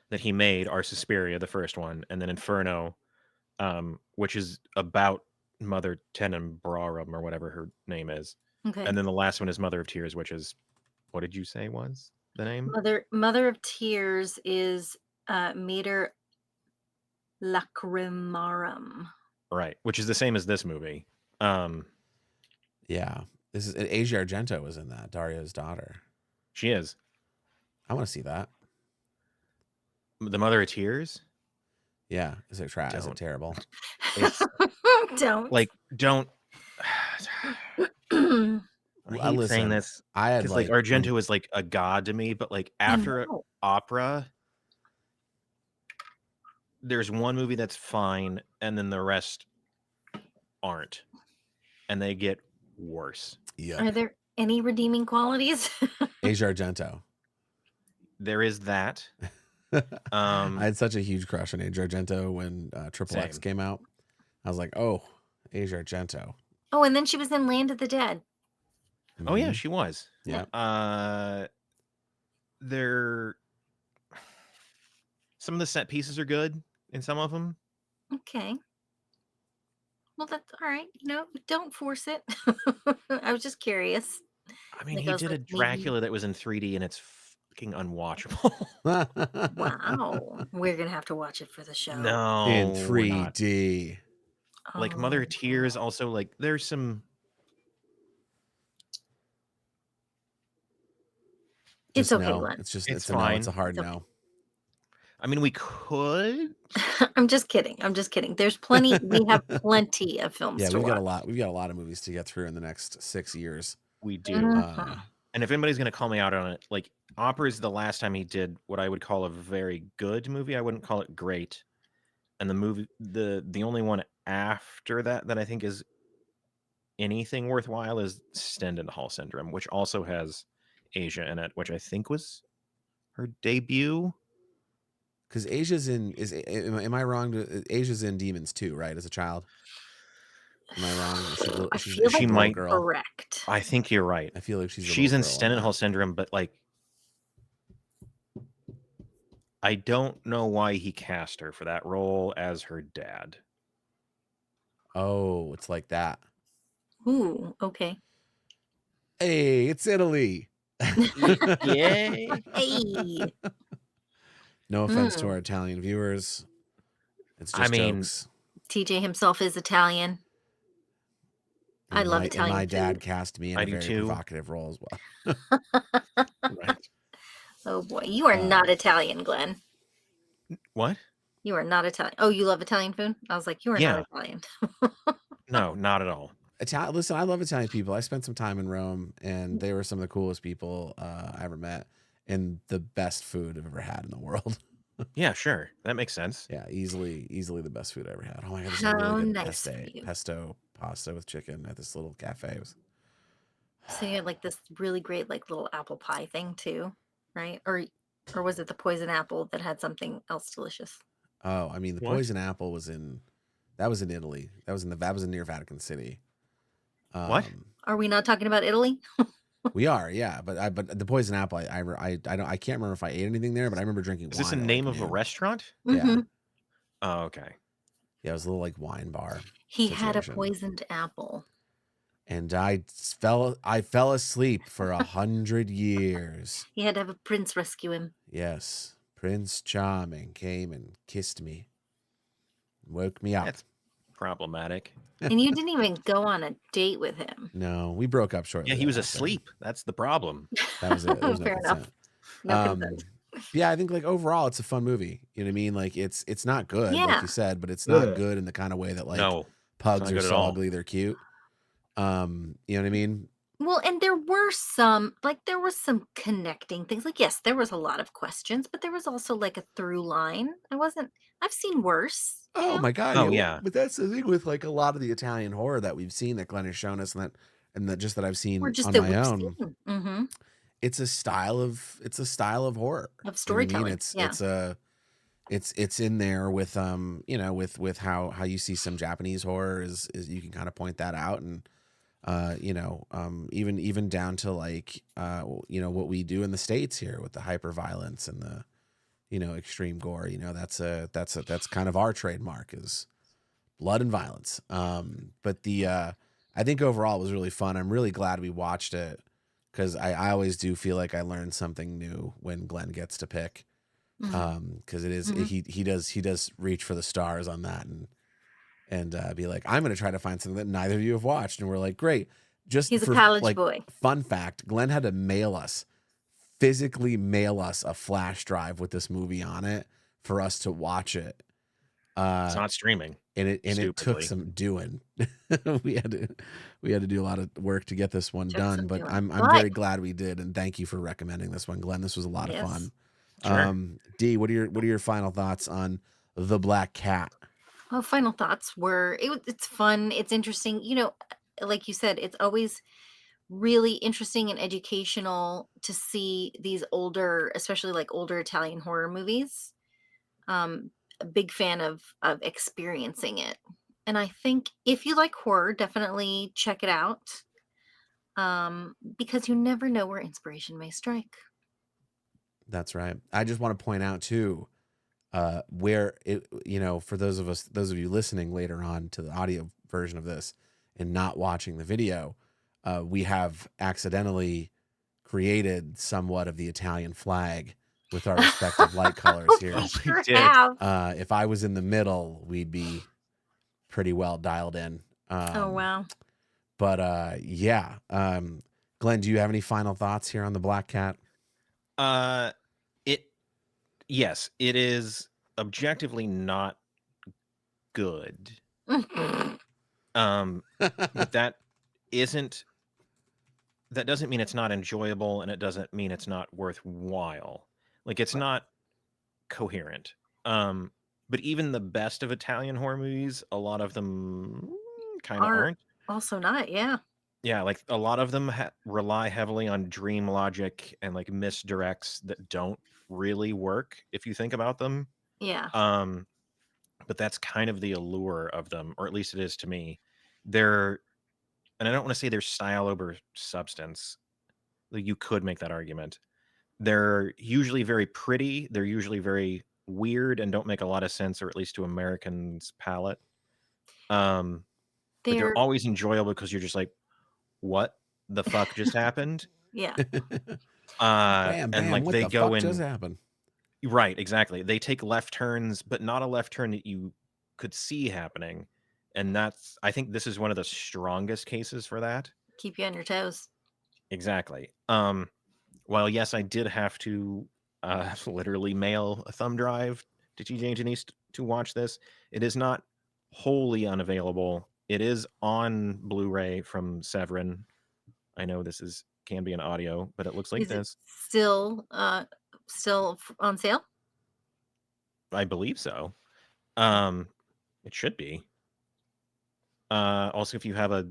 that he made are Suspiria, the first one, and then Inferno, which is about Mother Tenebrarum or whatever her name is. Okay. And then the last one is Mother of Tears, which is, what did you say was the name? Mother of Tears is Mater Lacrimarum. Right, which is the same as this movie. Yeah, this is Asia Argento was in that, Dario's daughter. She is I want to see that. the Mother of Tears. Yeah, is it Is it Don't. terrible? It's Don't. like don't. I hate saying Listen, this I had because like like Argento is like a god to me, but like I after know. opera, there's one movie that's fine, and then the rest aren't, and they get worse. yuck. Are there any redeeming qualities? Asia Argento. There is that. I had such a huge crush on Asia Argento when Triple X Same. came out. I was like, oh, Asia Argento. Oh, and then she was in Land of the Dead. Oh yeah, Mhm. she was. Yeah. There. Some of the set pieces are good in some of them. Okay. Well, that's all right. Don't force it. I was just curious. I mean, Like he I was did a like, maybe. Dracula that was in 3D, and it's fucking unwatchable. Wow. We're gonna have to watch it for the show. In No, we're not. 3D. Like Mother of Oh, Tears, also like there's some. it's Just okay, no. Glenn. It's just It's it's a no. It's a fine. hard It's okay. no. I mean, we could. I'm just kidding. I'm just kidding. There's plenty. We have plenty of films Yeah, to we've got watch. a lot. We've got a lot of movies to get through in the next 6 years. We do. Mhm. And if anybody's gonna call me out on it, like Opera is the last time he did what I would call a very good movie. I wouldn't call it great. And the only one after that that I think is anything worthwhile is Stendhal Syndrome, which also has Asia in it, which I think was her debut. Because Asia's in am I wrong? Asia's in Demons too, right? As a child, am I wrong? Is she little? I She's feel is she like She the little might. that's girl? correct. I think you're right. I feel like she's the She's little in girl in Stendhal that. Syndrome, but like I don't know why he cast her for that role as her dad. Oh, it's like that. Ooh, okay. Hey, it's Italy. Yay. Hey. No offense to Mm. our Italian viewers. It's I just mean, jokes. TJ himself is Italian. I love And Italian my dad food. cast me in I a do very too. provocative role as well. Right. Oh boy, you are not Italian, Glenn. What? You are not Italian. Oh, you love Italian food? I was like, you are not Yeah. Italian. No, not at all. Listen, I love Italian people. I spent some time in Rome, and they were some of the coolest people I ever met, and the best food I've ever had in the world. Yeah, sure. That makes sense. Yeah, easily the best food I ever had. Oh my god, this is How really good nice of you. pesto pasta with chicken at this little cafe. It was, So you had like this really great like little apple pie thing too, right? Or was it the poison apple that had something else delicious? oh, I mean, the What? poison apple was in Italy. That was near Vatican City. What? Are we not talking about Italy? We are, yeah, but the poison apple, I can't remember if I ate anything there, but I remember drinking Is wine. this a at, name like, of a noon. restaurant? Yeah, Mhm. Oh, okay. yeah, it was a little like wine bar He had a situation, poisoned apple. and I fell asleep for 100 years. He had to have a prince rescue him. Yes, Prince Charming came and kissed me, woke me up. That's problematic. And you didn't even go on a date with him. No, we broke up shortly. Yeah, he was thereafter. asleep. That's the problem. That was it. There was no Fair enough. consent. No consent. Yeah, I think like overall it's a fun movie. You know what I mean? Like it's not good, like Yeah. you said, but it's not Ugh. good in the kind of way that like No, pugs not are good at so all. ugly they're cute. You know what I mean? Well, and there were some connecting things. Like, yes, there was a lot of questions, but there was also like a through line. I've seen worse, you Oh know? my god, Oh, yeah. yeah. But that's the thing with like a lot of the Italian horror that we've seen that Glenn has shown us and that just that I've Or seen just on that my we've own. seen. Mm-hmm. It's a style of horror. Of You know what I mean? storytelling. Yeah. It's in there with you know with how you see some Japanese horror is you can kind of point that out, and you know even down to like you know what we do in the States here with the hyper violence and the you know extreme gore. You know that's kind of our trademark is blood and violence. But the I think overall it was really fun. I'm really glad we watched it because I always do feel like I learned something new when Glenn gets to pick. Mm-hmm. Because it is Mhm. he does reach for the stars on that and be like, I'm gonna try to find something that neither of you have watched, and we're like, great. Just He's a for college like boy. fun fact, Glenn had to physically mail us a flash drive with this movie on it for us to watch it. It's not streaming. And it took Stupidly. some doing. we had to do a lot of work to get this one Took done, some but doing. I'm But very glad we did, and thank you for recommending this one, Glenn. This was a lot of yes. fun. Sure. D, what are your final thoughts on The Black Cat? Well, final thoughts were it's fun, it's interesting. You know, like you said, it's always really interesting and educational to see these older, especially like older Italian horror movies. A big fan of experiencing it. And I think if you like horror, definitely check it out. Because you never know where inspiration may strike. That's right. I just want to point out too, where it you know for those of you listening later on to the audio version of this and not watching the video, we have accidentally created somewhat of the Italian flag with our respective light colors here. Oh, we Sure did. have. If I was in the middle, we'd be pretty well dialed in. Oh wow. But yeah. Glenn, do you have any final thoughts here on The Black Cat? Yes, it is objectively not good. But that doesn't mean it's not enjoyable, and it doesn't mean it's not worthwhile. Like it's Right. not coherent. But even the best of Italian horror movies, a lot of them kind of Are aren't. also not, yeah. Yeah, like a lot of them rely heavily on dream logic and like misdirects that don't really work if you think about them. Yeah. But that's kind of the allure of them, or at least it is to me. They're, and I don't want to say they're style over substance. Like, you could make that argument. They're usually very pretty. They're usually very weird and don't make a lot of sense, or at least to Americans' palate. But they're They're always enjoyable because you're just like, what the fuck just happened? yeah. Bam, And bam, like what they the go fuck just in. happened? Right, exactly. They take left turns, but not a left turn that you could see happening. And I think this is one of the strongest cases for that. Keep you on your toes. Exactly. While yes, I did have to literally mail a thumb drive to TJ and Denise to watch this, it is not wholly unavailable. It is on Blu-ray from Severin. I know this can be an audio, but it looks like Is it this. still on sale? I believe so. It should be. Also, if you have a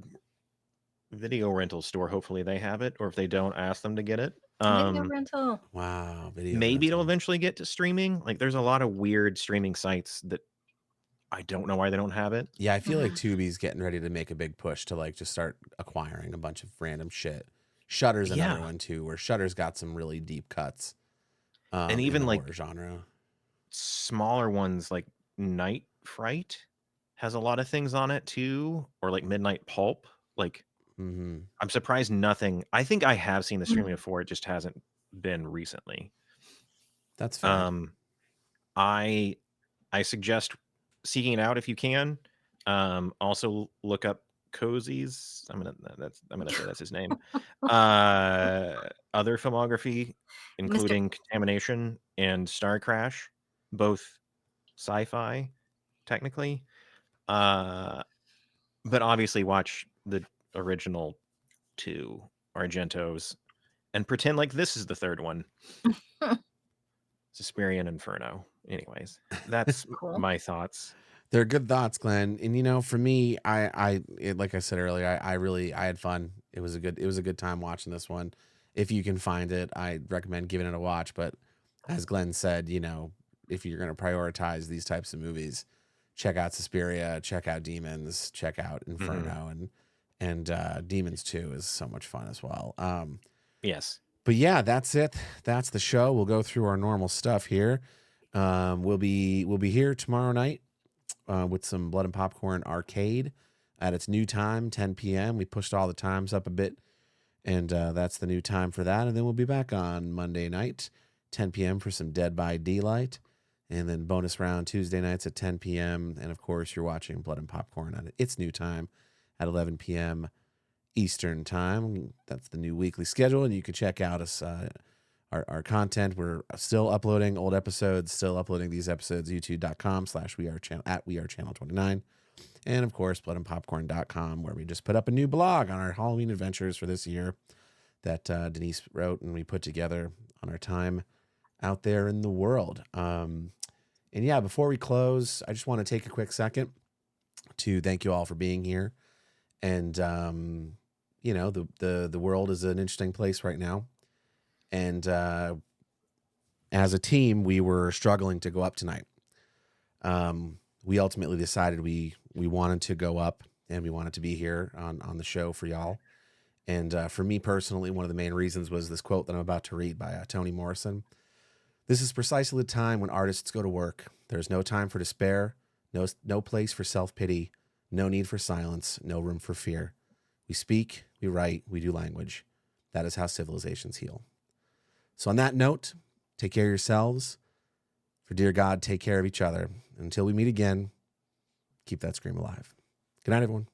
video rental store, hopefully they have it, or if they don't, ask them to get it. Video rental. Wow, video Maybe it'll rental. eventually get to streaming. Like, there's a lot of weird streaming sites that I don't know why they don't have it. Yeah, I feel like Mhm. Tubi's getting ready to make a big push to like just start acquiring a bunch of random shit. Shutter's another Yeah. one too, where Shutter's got some really deep cuts And in even the like horror genre. smaller ones like Night Fright has a lot of things on it too, or like Midnight Pulp. Like, Mm-hmm. I'm surprised nothing. I think I have seen the streaming Mhm. before. It just hasn't been recently. That's fair. I suggest seeking it out if you can. Also look up Cozy's. I'm gonna say that's his name. Other filmography, including Contamination and Star Crash, both sci-fi, technically. But obviously watch the original 2 Argentos and pretend like this is the third one. Suspiria and Inferno. Anyways, that's Cool. my thoughts. They're good thoughts, Glenn. And for me, like I said earlier, I had fun. It was a good time watching this one. If you can find it, I recommend giving it a watch. But as Glenn said, if you're going to prioritize these types of movies, check out Suspiria, check out Demons, check out Inferno, and Demons 2 is so much fun as well. Yes. But yeah, that's it. That's the show. We'll go through our normal stuff here. We'll be here tomorrow night with some Blood and Popcorn Arcade at its new time, 10 p.m. We pushed all the times up a bit, and that's the new time for that. And then we'll be back on Monday night, 10 p.m. for some Dead by Daylight, and then bonus round Tuesday nights at 10 p.m. And of course, you're watching Blood and Popcorn at its new time at 11 p.m. Eastern time. That's the new weekly schedule, and you can check out us our content. We're still uploading old episodes, still uploading these episodes, youtube.com/wearechannel29, and of course bloodandpopcorn.com, where we just put up a new blog on our Halloween adventures for this year that Denise wrote and we put together on our time out there in the world. And yeah, before we close, I just want to take a quick second to thank you all for being here. And the world is an interesting place right now. And as a team, we were struggling to go up tonight. We ultimately decided we wanted to go up and we wanted to be here on the show for y'all. And for me personally, one of the main reasons was this quote that I'm about to read by Toni Morrison. "This is precisely the time when artists go to work. There's no time for despair, no place for self-pity, no need for silence, no room for fear. We speak, we write, we do language. That is how civilizations heal." So on that note, take care of yourselves. For dear God, take care of each other. Until we meet again, keep that scream alive. Good night, everyone.